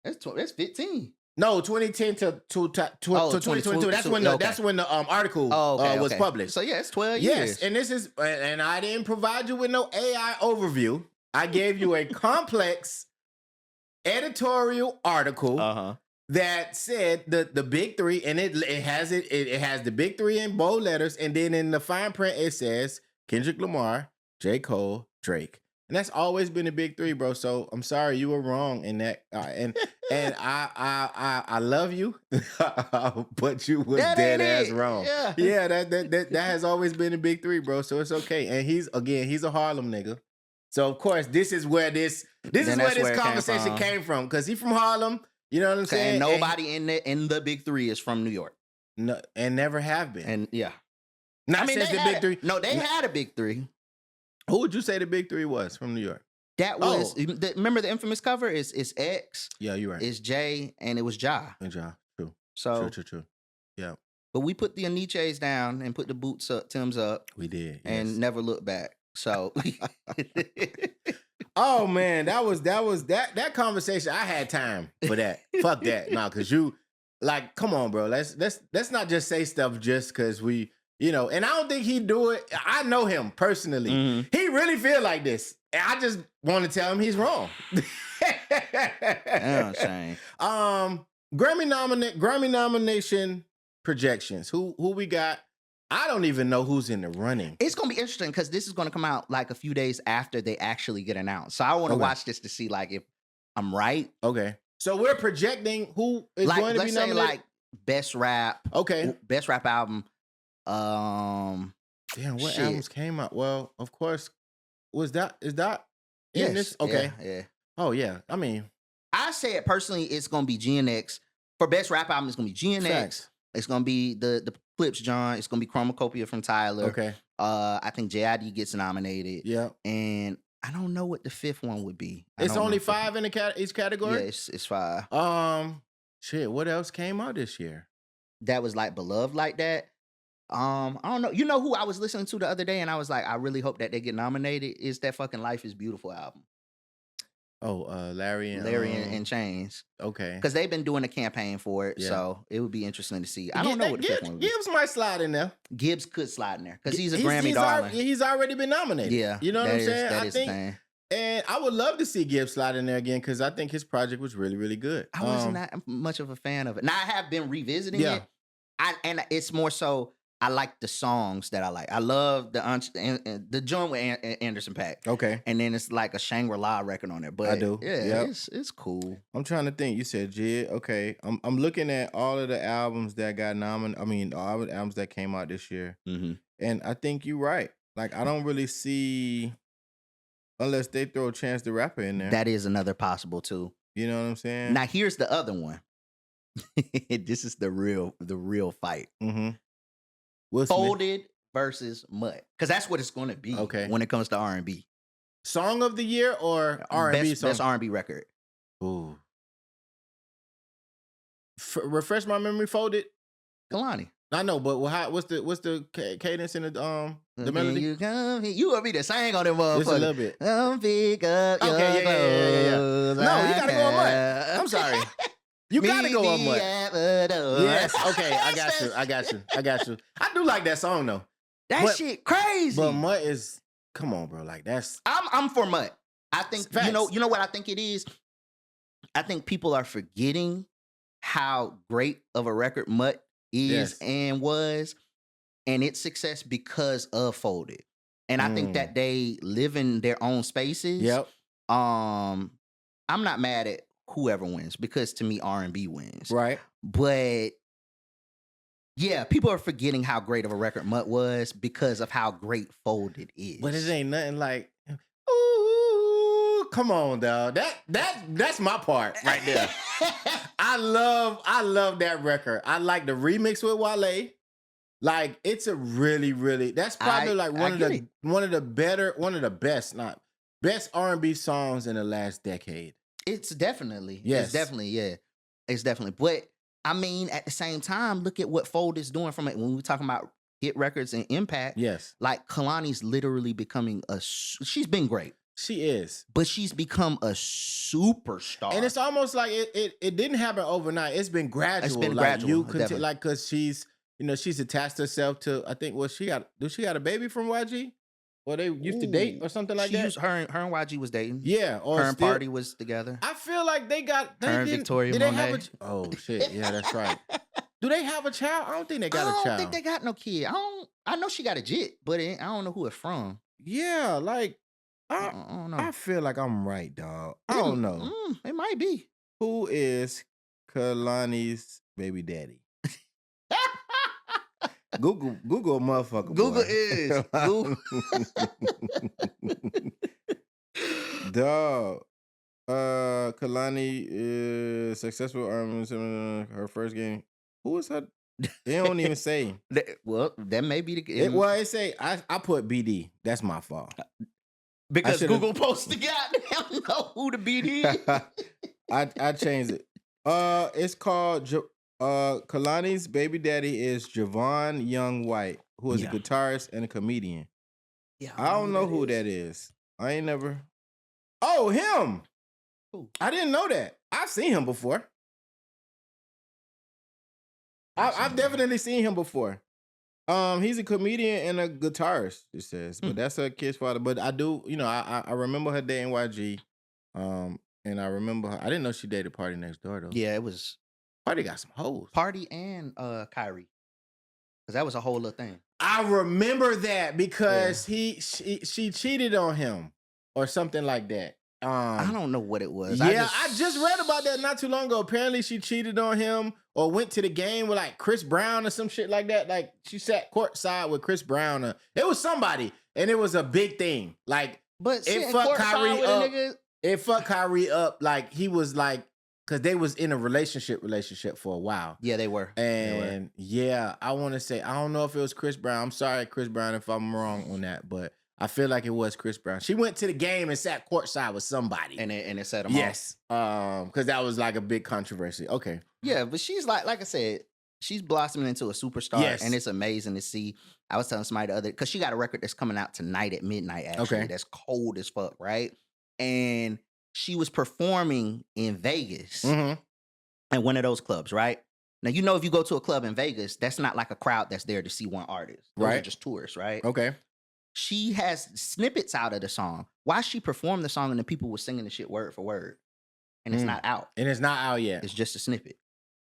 That's 15. No, 2010 to 2022. That's when the article was published. So yeah, it's 12 years. Yes, and I didn't provide you with no AI overview. I gave you a complex editorial article that said the big three, and it has the big three in bold letters, and then in the fine print it says Kendrick Lamar, J. Cole, Drake. And that's always been the big three, bro. So I'm sorry you were wrong in that. And I love you, but you was dead ass wrong. Yeah, that has always been the big three, bro. So it's okay. And he's a Harlem nigga. So of course this is where this conversation came from. Cause he's from Harlem. You know what I'm saying? And nobody in the big three is from New York. No, and never have been. And yeah. Not since the big three. No, they had a big three. Who would you say the big three was from New York? That was remember the infamous cover is X. Yeah, you're right. It's J and it was Ja. And Ja, true. So true. Yeah. But we put the Aniches down and put the boots up, Tim's up. We did. And never looked back. So oh man, that conversation. I had time for that. Fuck that. Nah, cause you Like, come on, bro. Let's not just say stuff just because we, and I don't think he'd do it. I know him personally. Mm-hmm. He really feel like this. And I just want to tell him he's wrong. Shame. Grammy nomination projections. Who we got? I don't even know who's in the running. It's going to be interesting because this is going to come out like a few days after they actually get announced. So I want to watch this to see like if I'm right. Okay. So we're projecting who is going to be nominated? Let's say like best rap. Okay. Best rap album. Damn, what albums came out? Well, of course, is that in this? Okay. Yeah. Oh, yeah. I mean. I say it personally, it's going to be GNX. For best rap album, it's going to be GNX. Facts. It's going to be the Clips John. It's going to be Chromacopia from Tyler. Okay. I think JID gets nominated. Yeah. And I don't know what the fifth one would be. It's only 5 in each category? Yeah, it's 5. Shit, what else came out this year? That was like beloved like that. I don't know. You know who I was listening to the other day and I was like, I really hope that they get nominated? Is that fucking Life is Beautiful album. Oh, Larry and Chains. Okay. Because they've been doing a campaign for it, so it would be interesting to see. I don't know what the fifth one would be. Gibbs might slide in there. Gibbs could slide in there because he's a Grammy darling. He's already been nominated. Yeah. You know what I'm saying? That is the thing. And I would love to see Gibbs slide in there again because I think his project was really, really good. I wasn't that much of a fan of it. Now, I have been revisiting it. And it's more so I like the songs that I like. I love the joint with Anderson .Paak. Okay. And then it's like a Shangri-La record on there. But I do. Yeah, it's cool. I'm trying to think. You said Jid. Okay. I'm looking at all of the albums that got nominated. I mean, all of the albums that came out this year. Mm-hmm. And I think you're right. Like, I don't really see, unless they throw Chance the Rapper in there. That is another possible too. You know what I'm saying? Now, here's the other one. This is the real fight. Mm-hmm. Folded versus Mutt, because that's what it's going to be. Okay. When it comes to R&B, song of the year or R&B song? Best R&B record. Ooh. Refresh my memory. Folded. Kalani. I know, but what's the cadence in the melody? You gonna be the sang on it, motherfucker. Just a little bit. Pick up okay, yeah. No, you gotta go on Mutt. I'm sorry. You gotta go on Mutt. Yes. Okay, I got you. I do like that song though. That shit crazy. But Mutt is, come on, bro. Like that's. I'm for Mutt. I think Facts. you know what I think it is. I think people are forgetting how great of a record Mutt is and was, and its success because of Folded. And I think that they live in their own spaces. Yep. I'm not mad at whoever wins because to me R&B wins. Right. But yeah, people are forgetting how great of a record Mutt was because of how great Folded is. But it ain't nothing like, ooh, come on, dog. That's my part right there. I love that record. I like the remix with Wale. Like it's a really, really, that's probably one of the best R&B songs in the last decade. It's definitely. Yes. It's definitely, yeah. It's definitely. But I mean, at the same time, look at what Fold is doing from it. When we're talking about hit records and impact. Yes. Like Kalani's literally becoming she's been great. She is. But she's become a superstar. And it's almost like it didn't happen overnight. It's been gradual. It's been gradual. Like, cause she's attached herself to, I think, she got a baby from YG? Or they used to date or something like that? Her and YG was dating. Yeah. Or her and Party was together. I feel like they got... Her and Victoria Monet. Oh, shit. Yeah, that's right. Do they have a child? I don't think they got a child. I don't think they got no kid. I know she got a jit, but I don't know who it's from. Yeah, like... I don't know. I feel like I'm right, dog. I don't know. It might be. Who is Kalani's baby daddy? Google motherfucker. Google boy. is. Google. Dog. Kalani is successful her first game. Who is her? They don't even say. Well, that may be the. It say I put BD. That's my fault. Because Google posted goddamn know who the BD is. I changed it. It's called Kalani's baby daddy is Javon Young White, who is a guitarist and a comedian. Yeah, I don't know who that is. I ain't never. Oh, him. Who? I didn't know that. I've seen him before. I've definitely seen him before. He's a comedian and a guitarist, it says, but that's her kid's father. But I do, I remember her dating YG. And I remember I didn't know she dated Party Next Door though. Yeah, it was Party got some hoes. Party and Kyrie. Because that was a whole little thing. I remember that because she cheated on him or something like that. I don't know what it was. Yeah, I just read about that not too long ago. Apparently she cheated on him or went to the game with like Chris Brown or some shit like that. Like she sat courtside with Chris Brown. It was somebody and it was a big thing. Like, but it fucked Kyrie up. It fucked Kyrie up. Like he was like, because they was in a relationship for a while. Yeah, they were. And yeah, I want to say, I don't know if it was Chris Brown. I'm sorry, Chris Brown, if I'm wrong on that, but I feel like it was Chris Brown. She went to the game and sat courtside with somebody. And it set them off. Yes. Because that was like a big controversy. Okay. Yeah, but she's like I said, she's blossoming into a superstar. Yes. And it's amazing to see. I was telling somebody the other, because she got a record that's coming out tonight at midnight, actually. Okay. That's cold as fuck, right? And she was performing in Vegas at one of those clubs, right? Now, if you go to a club in Vegas, that's not like a crowd that's there to see one artist. Those are just tourists, right? Okay. She has snippets out of the song. Why she performed the song and the people were singing the shit word for word. And it's not out. And it's not out yet. It's just a snippet.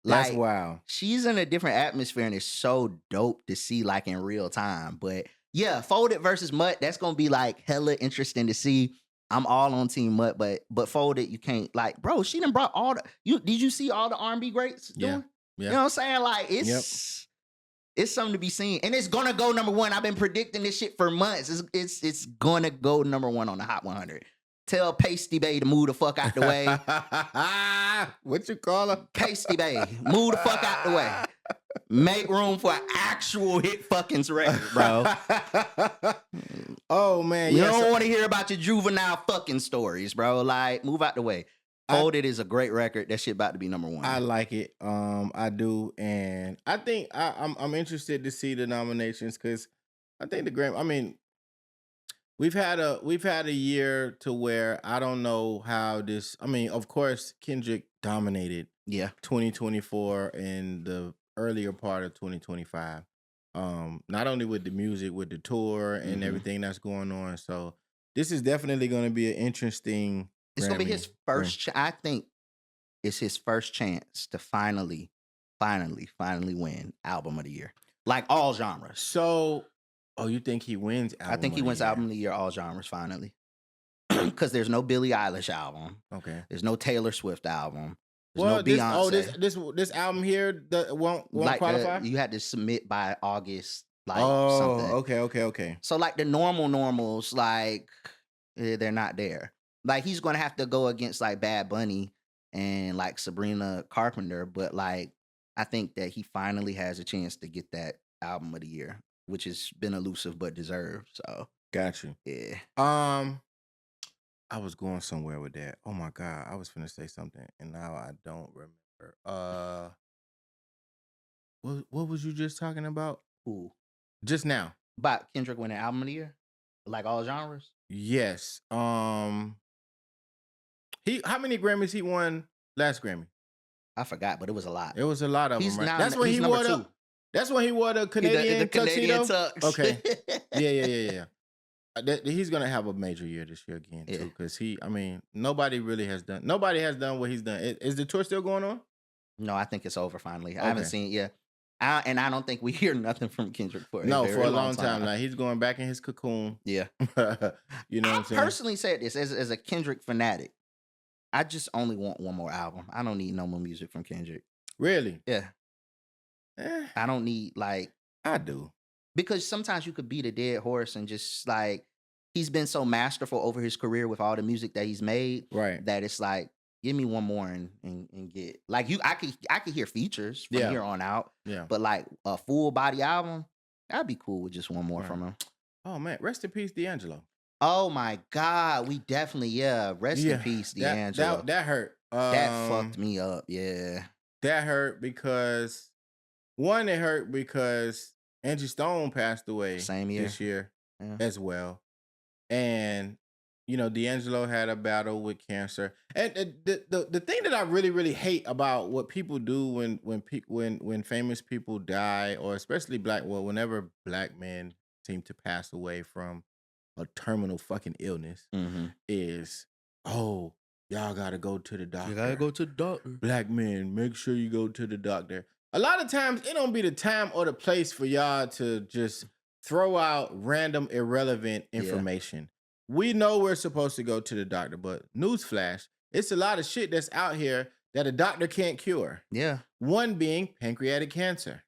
That's wild. She's in a different atmosphere and it's so dope to see like in real time. But yeah, Folded versus Mutt, that's going to be like hella interesting to see. I'm all on Team Mutt, but Folded, you can't like, bro, she done brought all the, did you see all the R&B greats doing? Yeah. You know what I'm saying? Like it's something to be seen. And it's gonna go number one. I've been predicting this shit for months. It's gonna go number one on the Hot 100. Tell Pasty Bay to move the fuck out the way. What you call her? Pasty Bay. Move the fuck out the way. Make room for an actual hit fucking record, bro. Oh, man. You don't want to hear about your juvenile fucking stories, bro. Like, move out the way. Folded is a great record. That shit about to be number one. I like it. I do. And I think I'm interested to see the nominations because I think the Grammy, I mean, we've had a year to where I don't know how this, I mean, of course, Kendrick dominated 2024 and the earlier part of 2025. Not only with the music, with the tour and everything that's going on. So this is definitely going to be an interesting. It's going to be his first. I think it's his first chance to finally win Album of the Year, like all genres. So, you think he wins? I think he wins Album of the Year, all genres, finally. Because there's no Billie Eilish album. Okay. There's no Taylor Swift album. There's no Beyonce. This album here won't qualify? You had to submit by August, something. Okay. So like the normals, like they're not there. Like he's gonna have to go against like Bad Bunny and like Sabrina Carpenter, but like I think that he finally has a chance to get that Album of the Year, which has been elusive but deserved. So got you. Yeah. I was going somewhere with that. Oh my God, I was finna say something and now I don't remember. What was you just talking about? Who? Just now. About Kendrick winning Album of the Year, like all genres. Yes. How many Grammys he won last Grammy? I forgot, but it was a lot. It was a lot of them. Right? That's when he wore the. That's when he wore the Canadian the tuxedo. Canadian tux. Okay. Yeah. He's gonna have a major year this year again too, because nobody has done what he's done. Is the tour still going on? No, I think it's over finally. I haven't seen it yet. And I don't think we hear nothing from Kendrick for a long time. Like he's going back in his cocoon. Yeah. You know what I'm saying? I personally said this as a Kendrick fanatic. I just only want one more album. I don't need no more music from Kendrick. Really? Yeah. I don't need I do. Because sometimes you could beat a dead horse and just like he's been so masterful over his career with all the music that he's made. Right. That it's like, give me one more and get like I could hear features from here on out. Yeah. But like a full body album, that'd be cool with just one more from him. Oh man, rest in peace, D'Angelo. Oh my God, we definitely rest in peace, D'Angelo. That hurt. That fucked me up. Yeah. That hurt because it hurt because Angie Stone passed away same year this year as well. And D'Angelo had a battle with cancer, and the thing that I really really hate about what people do when famous people die, or especially whenever black men seem to pass away from a terminal fucking illness, is, oh, y'all gotta go to the doctor. You gotta go to the doctor. Black men, make sure you go to the doctor. A lot of times it don't be the time or the place for y'all to just throw out random irrelevant information. We know we're supposed to go to the doctor, but newsflash, it's a lot of shit that's out here that a doctor can't cure. Yeah. One being pancreatic cancer.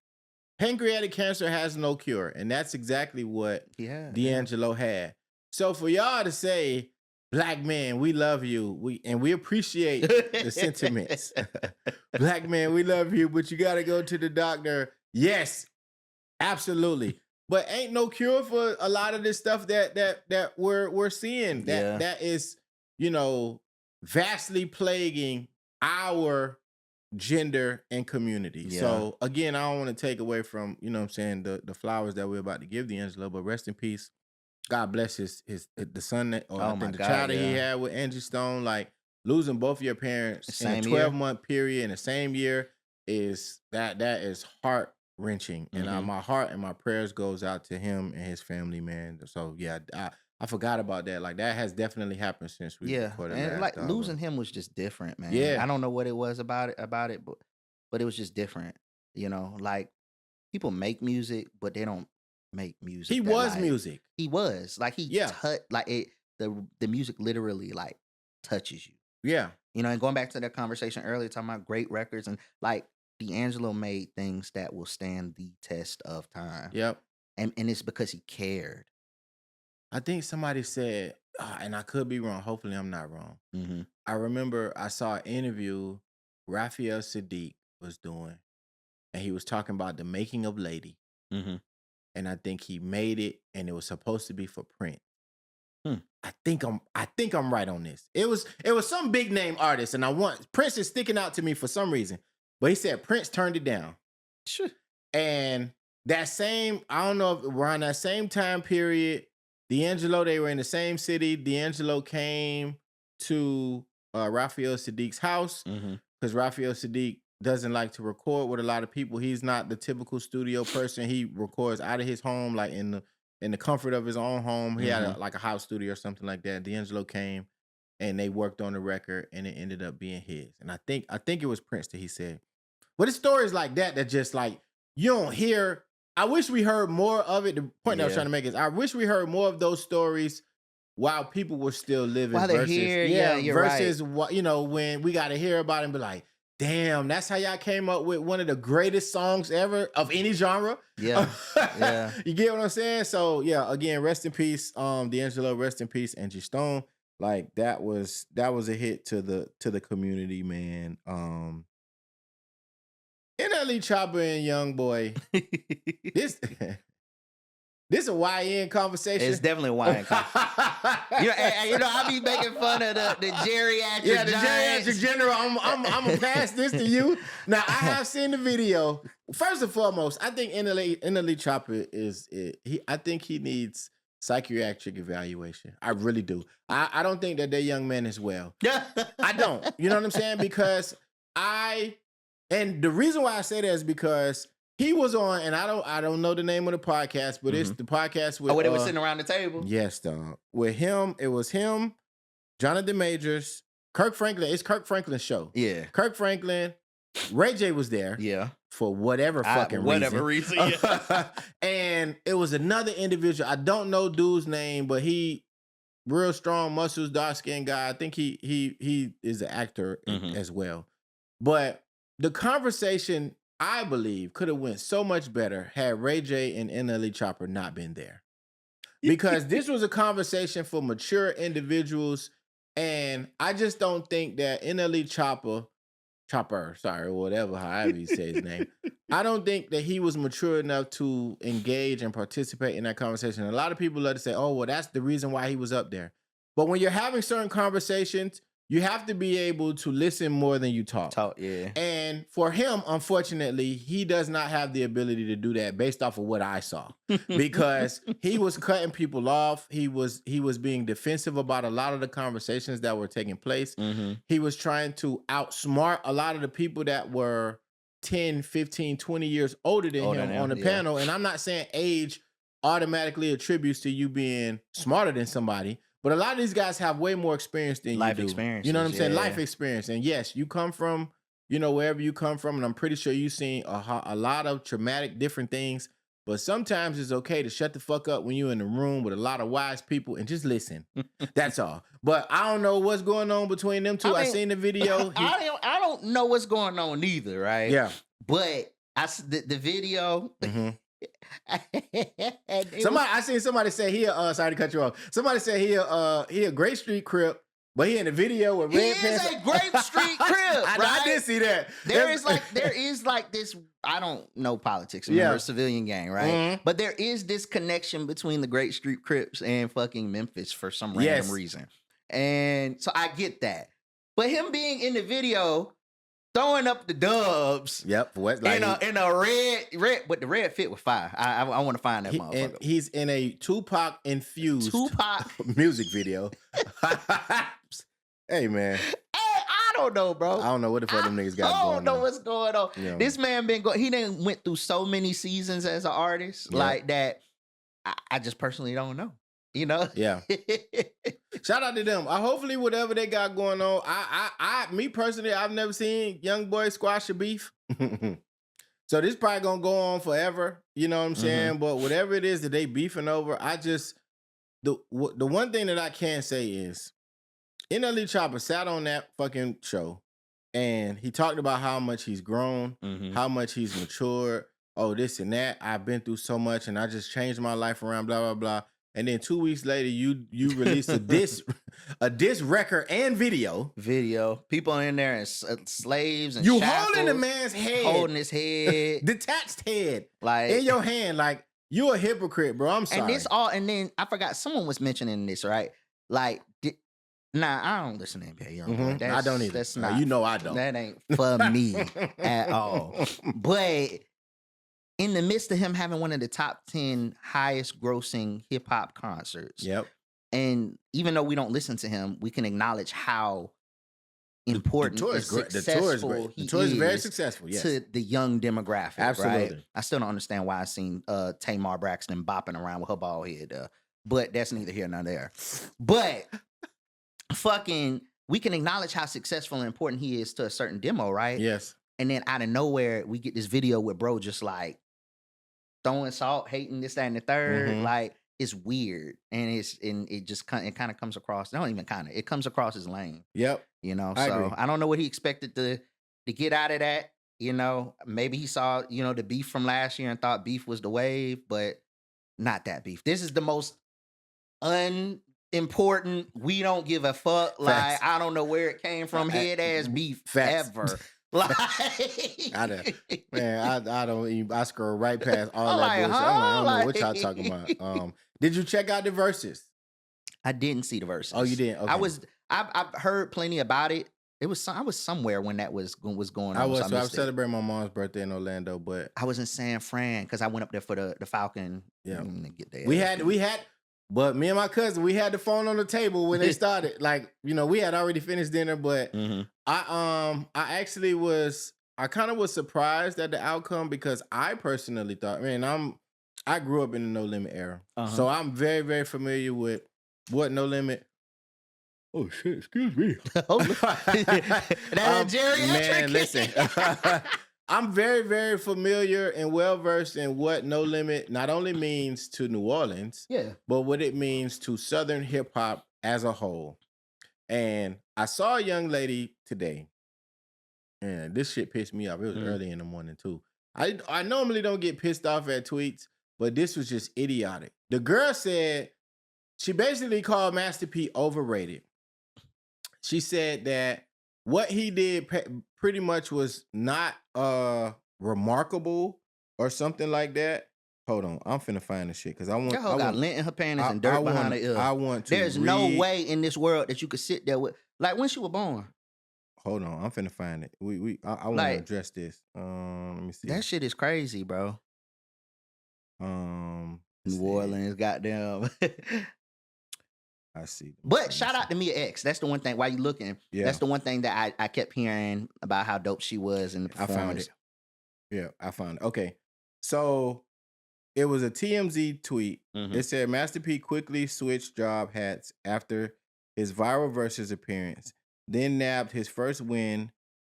Pancreatic cancer has no cure, and that's exactly what D'Angelo had. So for y'all to say, black man, we love you, we appreciate the sentiments. Black man, we love you, but you gotta go to the doctor. Yes, absolutely. But ain't no cure for a lot of this stuff that we're seeing. That is, vastly plaguing our gender and community. Yeah. So again, I don't want to take away from, the flowers that we're about to give D'Angelo, but rest in peace. God bless the son the child that he had with Angie Stone. Like, losing both of your parents in a 12-month period in the same year is heart wrenching. And my heart and my prayers goes out to him and his family, man. So yeah, I forgot about that. Like, that has definitely happened since we recorded. And like losing him was just different, man. Yeah, I don't know what it was about it, but it was just different. Like, people make music, but they don't make music. He was music. He was like the music literally like touches you. Yeah, and going back to that conversation earlier, talking about great records, and like D'Angelo made things that will stand the test of time. Yep, and it's because he cared. I think somebody said, and I could be wrong. Hopefully, I'm not wrong. I remember I saw an interview Raphael Sadiq was doing, and he was talking about the making of Lady. And I think he made it, and it was supposed to be for Prince. I think I'm right on this. It was some big name artist, and Prince is sticking out to me for some reason. But he said Prince turned it down. Sure. And I don't know if around that same time period, D'Angelo, they were in the same city. D'Angelo came to Raphael Sadiq's house because Raphael Sadiq doesn't like to record with a lot of people. He's not the typical studio person. He records out of his home, like in the comfort of his own home. He had a house studio or something like that. D'Angelo came and they worked on the record, and it ended up being his. And I think it was Prince that he said. But it's stories like that just like you don't hear. I wish we heard more of it. The point that I was trying to make is I wish we heard more of those stories while people were still living. While they're here, you're versus right. What when we got to hear about it and be like, damn, that's how y'all came up with one of the greatest songs ever of any genre. Yeah. You get what I'm saying? So yeah, again, rest in peace, D'Angelo, rest in peace, Angie Stone. Like, that was a hit to the community, man. NLE Chopper and Youngboy. This a YN conversation. It's definitely a YN conversation. I be making fun of the geriatric. Yeah, the geriatric general. I'm gonna pass this to you. Now, I have seen the video. First and foremost, I think NLE Chopper I think he needs psychiatric evaluation. I really do. I don't think that young man is well. I don't. You know what I'm saying? Because and the reason why I say that is because he was on, and I don't know the name of the podcast, but it's the podcast with. Oh, when they were sitting around the table. Yes, dog. With him, it was him, Jonathan Majors, Kirk Franklin. It's Kirk Franklin's show. Yeah. Kirk Franklin, Ray J was there. Yeah. For whatever reason. Yeah. And it was another individual. I don't know dude's name, but he real strong muscles, dark skinned guy. I think he is an actor as well. But the conversation, I believe, could have went so much better had Ray J and NLE Chopper not been there. Because this was a conversation for mature individuals, and I just don't think that NLE Chopper, whatever, however you say his name, I don't think that he was mature enough to engage and participate in that conversation. A lot of people love to say, oh, well, that's the reason why he was up there. But when you're having certain conversations, you have to be able to listen more than you talk. Yeah. And for him, unfortunately, he does not have the ability to do that based off of what I saw. Because he was cutting people off. He was being defensive about a lot of the conversations that were taking place. He was trying to outsmart a lot of the people that were 10, 15, 20 years older than him on the panel. And I'm not saying age automatically attributes to you being smarter than somebody. But a lot of these guys have way more experience than life you do. Experience. You know what I'm saying? Life experience. And yes, you come from, wherever you come from. And I'm pretty sure you've seen a lot of traumatic different things. But sometimes it's okay to shut the fuck up when you're in a room with a lot of wise people and just listen. That's all. But I don't know what's going on between them two. I seen the video. I don't know what's going on either, right? Yeah. But the video... I seen somebody say sorry to cut you off. Somebody said he a Grape Street Crip, but he in the video with red pants. He is a Grape Street Crip, right? I did see that. There is like this. I don't know politics. Remember, civilian gang, right? But there is this connection between the Grape Street Crips and fucking Memphis for some random reason, and so I get that. But him being in the video, throwing up the dubs. Yep. What, like, in a red, but the red fit with fire. I want to find that motherfucker. And he's in a Tupac infused music video. Hey, man. I don't know, bro. I don't know what the fuck them niggas got going on. I don't know what's going on. Yeah. This man he done went through so many seasons as an artist like that. I just personally don't know. Yeah. Shout out to them. Hopefully, whatever they got going on, me personally, I've never seen Youngboy squash a beef. So this probably gonna go on forever. You know what I'm saying? But whatever it is that they beefing over, the one thing that I can say is, NLE Chopper sat on that fucking show and he talked about how much he's grown, how much he's matured. Oh, this and that. I've been through so much and I just changed my life around, blah, blah, blah. And then 2 weeks later, you released a diss record and video. People in there and slaves and you shackles, holding the man's head, holding his head, detached head, like in your hand, like you a hypocrite, bro. I'm sorry. And then I forgot someone was mentioning this, right? Like, I don't listen to NBA Youngboy. I don't either. That's not. I don't. That ain't for me at all. But in the midst of him having one of the top 10 highest grossing hip hop concerts. Yep. And even though we don't listen to him, we can acknowledge how important and successful he is. The tour is very successful, yes. To the young demographic. Absolutely. Right? I still don't understand why I seen Tamar Braxton bopping around with her bald head. But that's neither here nor there. But we can acknowledge how successful and important he is to a certain demo, right? Yes. And then out of nowhere, we get this video with bro just like throwing salt, hating this, that, and the third. Like, it's weird. And it kind of comes across, it comes across as lame. Yep. I agree. I don't know what he expected to get out of that. Maybe he saw, the beef from last year and thought beef was the wave, but not that beef. This is the most unimportant, we don't give a fuck. Facts. Like, I don't know where it came from, head ass beef. Facts. Ever. Like, I scroll right past all that bullshit. I don't know what y'all talking about. Did you check out the Verzuz? I didn't see the Verzuz. Oh, you didn't? Okay. I've heard plenty about it. I was somewhere when that was going on. I was celebrating my mom's birthday in Orlando, but I was in San Fran because I went up there for the Falcon. Yeah, get there. We had. But me and my cousin, we had the phone on the table when they started. Like, we had already finished dinner, but I kind of was surprised at the outcome because I personally thought, I grew up in the No Limit era. So I'm very, very familiar with what No Limit. Oh shit, excuse me. That geriatric. Man, listen. I'm very, very familiar and well-versed in what No Limit not only means to New Orleans, but what it means to Southern hip-hop as a whole. And I saw a young lady today, and this shit pissed me off. It was early in the morning, too. I normally don't get pissed off at tweets, but this was just idiotic. The girl said, she basically called Master P overrated. She said that what he did pretty much was not remarkable or something like that. Hold on, I'm finna find the shit because I want. That hoe got lint in her panties and dirt behind her ear. I want to. There's no way in this world that you could sit there with. Like when she was born. Hold on, I'm finna find it. I want to address this. Let me see. That shit is crazy, bro. New Orleans, goddamn. I see. But shout out to Mia X. That's the one thing. Why you looking? Yeah. That's the one thing that I kept hearing about how dope she was in the performance. I found it. Yeah, I found it. Okay, so it was a TMZ tweet. It said Master P quickly switched job hats after his viral Verzuz appearance, then nabbed his first win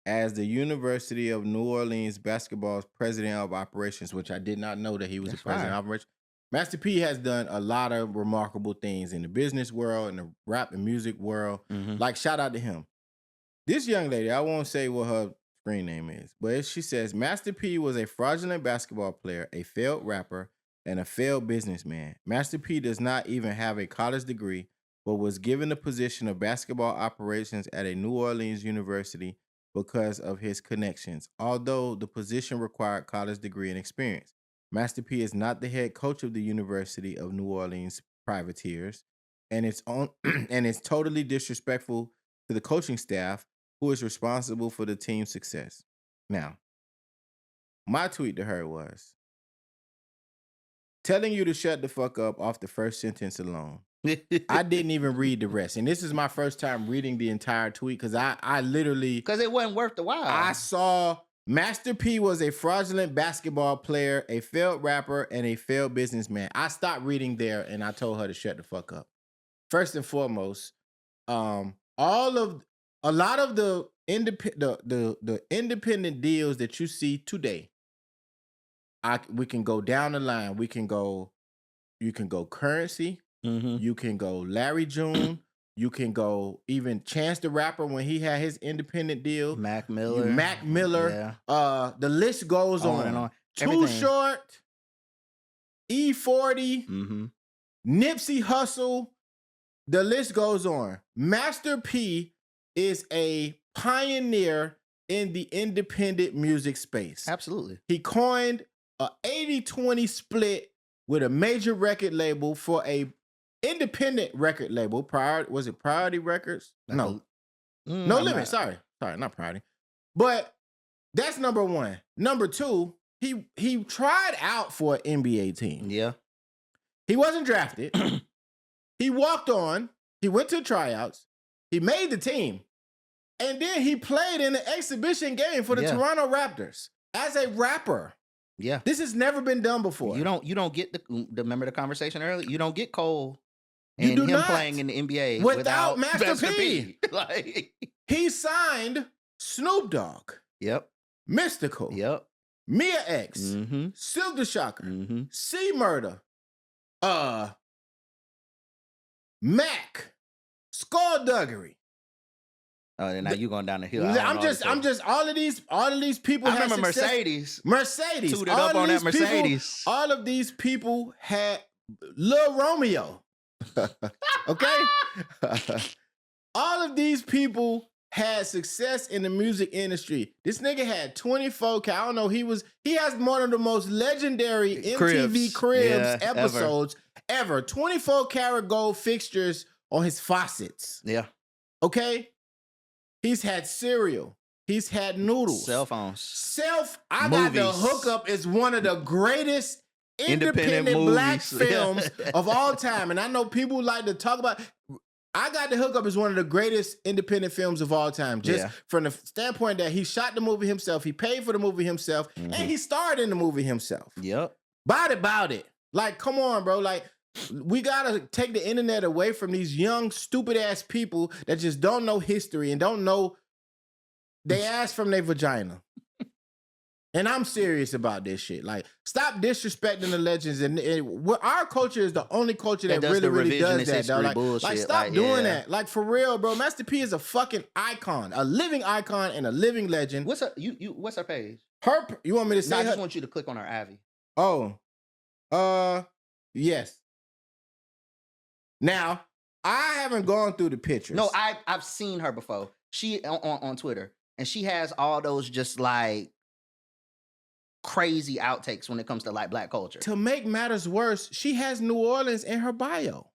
as the University of New Orleans basketball's president of operations, which I did not know that he was the president of operations. Master P has done a lot of remarkable things in the business world, in the rap and music world. Like, shout out to him. This young lady, I won't say what her screen name is, but she says, Master P was a fraudulent basketball player, a failed rapper, and a failed businessman. Master P does not even have a college degree, but was given the position of basketball operations at a New Orleans university because of his connections, although the position required college degree and experience. Master P is not the head coach of the University of New Orleans Privateers, and it's totally disrespectful to the coaching staff who is responsible for the team's success. Now, my tweet to her was, telling you to shut the fuck up off the first sentence alone. I didn't even read the rest. And this is my first time reading the entire tweet because I literally... Because it wasn't worth the while. I saw Master P was a fraudulent basketball player, a failed rapper, and a failed businessman. I stopped reading there and I told her to shut the fuck up. First and foremost, a lot of the independent deals that you see today, we can go down the line. You can go Currency. You can go Larry June. You can go even Chance the Rapper when he had his independent deal. Mac Miller. Yeah. The list goes on. And on. Too Short, E40, Nipsey Hussle. The list goes on. Master P is a pioneer in the independent music space. Absolutely. He coined a 80-20 split with a major record label for a independent record label. Was it Priority Records? No. No Limit. Sorry, not Priority. But that's number one. Number two, he tried out for an NBA team. Yeah. He wasn't drafted. He walked on. He went to tryouts. He made the team. And then he played in an exhibition game for the Toronto Raptors as a rapper. Yeah. This has never been done before. You don't get remember the conversation earlier? You don't get Cole and him playing in the NBA without Master P. Like, he signed Snoop Dogg. Yep. Mystical. Yep. Mia X. Silk the Shocker. C Murder. Mac. Skullduggery. Oh, and now you going down the hill. I'm just all of these people. I remember Mercedes. Tooted up on that Mercedes. All of these people had Lil Romeo. Okay? All of these people had success in the music industry. This nigga had 24. I don't know. He has one of the most legendary MTV Cribs episodes ever. 24 karat gold fixtures on his faucets. Yeah. Okay? He's had cereal. He's had noodles. Cell phones. I Got the Hookup is one of the greatest independent black films of all time. And I know people like to talk about... I Got the Hookup is one of the greatest independent films of all time. Just from the standpoint that he shot the movie himself, he paid for the movie himself, and he starred in the movie himself. Yep. Bout it. Like, come on, bro. Like, we gotta take the internet away from these young, stupid ass people that just don't know history and don't know they ass from their vagina. And I'm serious about this shit. Like, stop disrespecting the legends. And our culture is the only culture that really does that, though. Like, stop doing that. Like, for real, bro. Master P is a fucking icon, a living icon and a living legend. What's her? What's her page? You want me to say? I just want you to click on her Ivy. Oh, yes. Now, I haven't gone through the pictures. No, I've seen her before. She on Twitter, and she has all those just like crazy outtakes when it comes to like black culture. To make matters worse, she has New Orleans in her bio.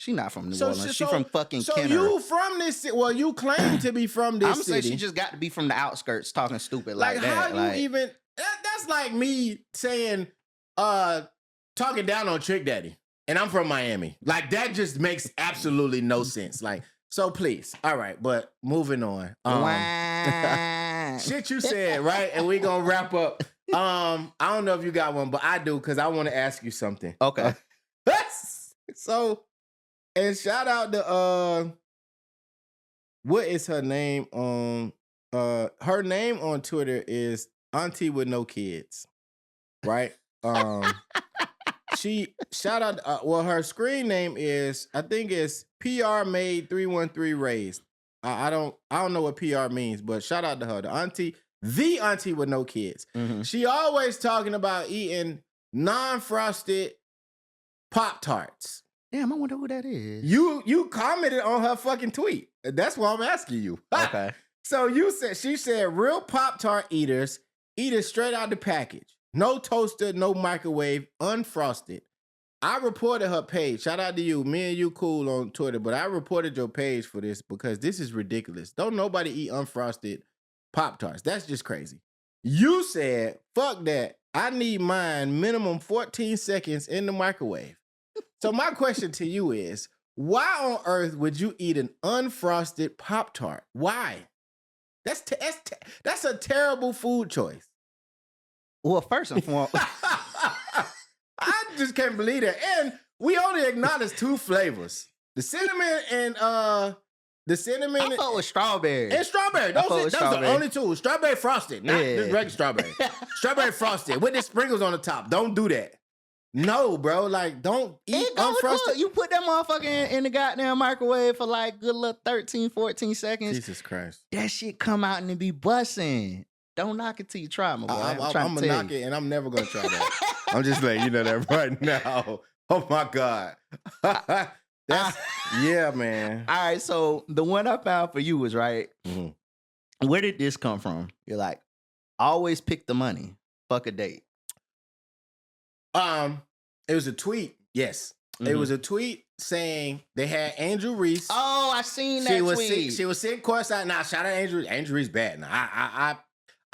She not from New Orleans. She from fucking So Kenner. you from this? Well, you claim to be from this city. I'm saying she just got to be from the outskirts, talking stupid like that. How you even? That's like me saying, talking down on Trick Daddy, and I'm from Miami. Like that just makes absolutely no sense. Like, so please, all right, but moving on. Shit you said, right? And we gonna wrap up. I don't know if you got one, but I do because I want to ask you something. Okay. So, and shout out to what is her name on her name on Twitter is Auntie with No Kids, right? She shout out her screen name is, I think it's PR Made 313 Raised. I don't know what PR means, but shout out to her, the auntie with no kids. Mm-hmm. She always talking about eating non-frosted Pop-Tarts. Damn, I wonder who that is. You commented on her fucking tweet. That's why I'm asking you. Okay. So she said real Pop-Tart eaters eat it straight out the package. No toaster, no microwave, unfrosted. I reported her page. Shout out to you. Me and you cool on Twitter, but I reported your page for this because this is ridiculous. Don't nobody eat unfrosted Pop-Tarts. That's just crazy. You said, fuck that. I need mine minimum 14 seconds in the microwave. So my question to you is, why on earth would you eat an unfrosted Pop-Tart? Why? That's a terrible food choice. Well, first and foremost, I just can't believe that. And we only acknowledge two flavors: the cinnamon and I fuck with strawberry. And strawberry. Those are the only two. Strawberry frosted, not just regular strawberry. Strawberry frosted with the sprinkles on the top. Don't do that. No, bro. Like, don't eat unfrosted. You put that motherfucker in the goddamn microwave for like good little 13, 14 seconds. Jesus Christ. That shit come out and it be busting. Don't knock it till you try, my boy. I'm going to knock it, and I'm never going to try that. I'm just letting you know that right now. Oh, my God. Yeah, man. All right, so the one I found for you was, right, where did this come from? You're like, always pick the money. Fuck a date. It was a tweet. Yes. Mm-hmm. It was a tweet saying they had Angel Reese. Oh, I seen that tweet. She was sitting courtside. Nah, shout out Angel Reese. Angel Reese bad. Nah,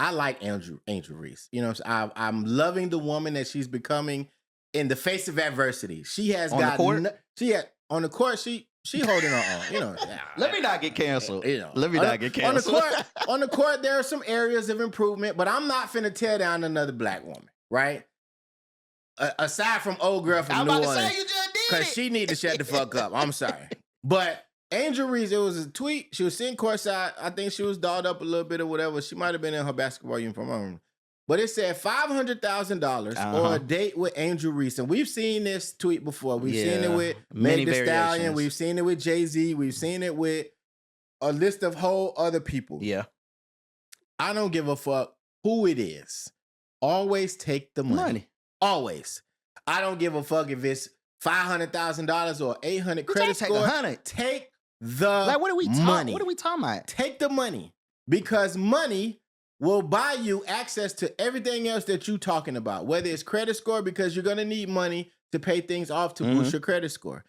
I like Angel Reese. You know, I'm loving the woman that she's becoming in the face of adversity. She has on the court. She holding her own. You know, let me not get canceled. Let me not get canceled. On the court, there are some areas of improvement, but I'm not finna tear down another black woman, right? Aside from old girl from New Orleans, because she need to shut the fuck up. I'm sorry, but Angel Reese, it was a tweet. She was sitting courtside. I think she was dolled up a little bit or whatever. She might have been in her basketball uniform. But it said $500,000 or a date with Angel Reese. And we've seen this tweet before. We've seen it with Meg Thee Stallion. We've seen it with Jay-Z. We've seen it with a list of whole other people. Yeah. I don't give a fuck who it is. Always take the money. Always. I don't give a fuck if it's $500,000 or $800 credit score. Take the money. What are we talking about? Take the money, because money will buy you access to everything else that you're talking about, whether it's credit score, because you're going to need money to pay things off to boost your credit score.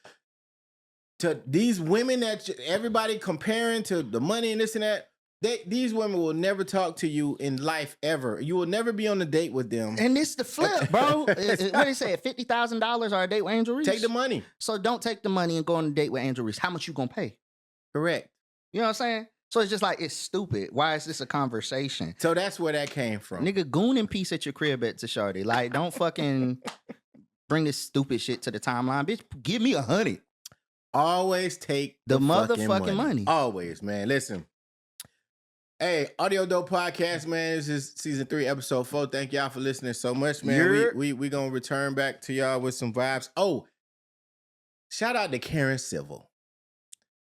To these women that everybody comparing to the money and this and that, these women will never talk to you in life ever. You will never be on a date with them. And it's the flip, bro. What they say, $50,000 or a date with Angel Reese? Take the money. So don't take the money and go on a date with Angel Reese. How much you gonna pay? Correct. You know what I'm saying? So it's just like, it's stupid. Why is this a conversation? So that's where that came from. Nigga, goon in peace at your crib at Shawty. Like, don't fucking bring this stupid shit to the timeline. Bitch, give me 100. Always take the motherfucking money. Always, man. Listen. Hey, Audio Dope Podcast, man. This is season 3, episode 4. Thank y'all for listening so much, man. We gonna return back to y'all with some vibes. Oh, shout out to Karen Civil.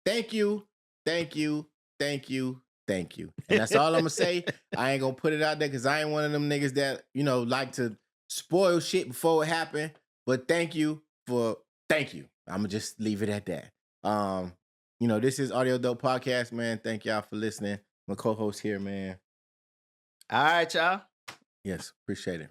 Thank you. And that's all I'm gonna say. I ain't gonna put it out there because I ain't one of them niggas that, you know, like to spoil shit before it happen. But thank you. I'm gonna just leave it at that. You know, this is Audio Dope Podcast, man. Thank y'all for listening. My co-host here, man. All right, y'all. Yes, appreciate it.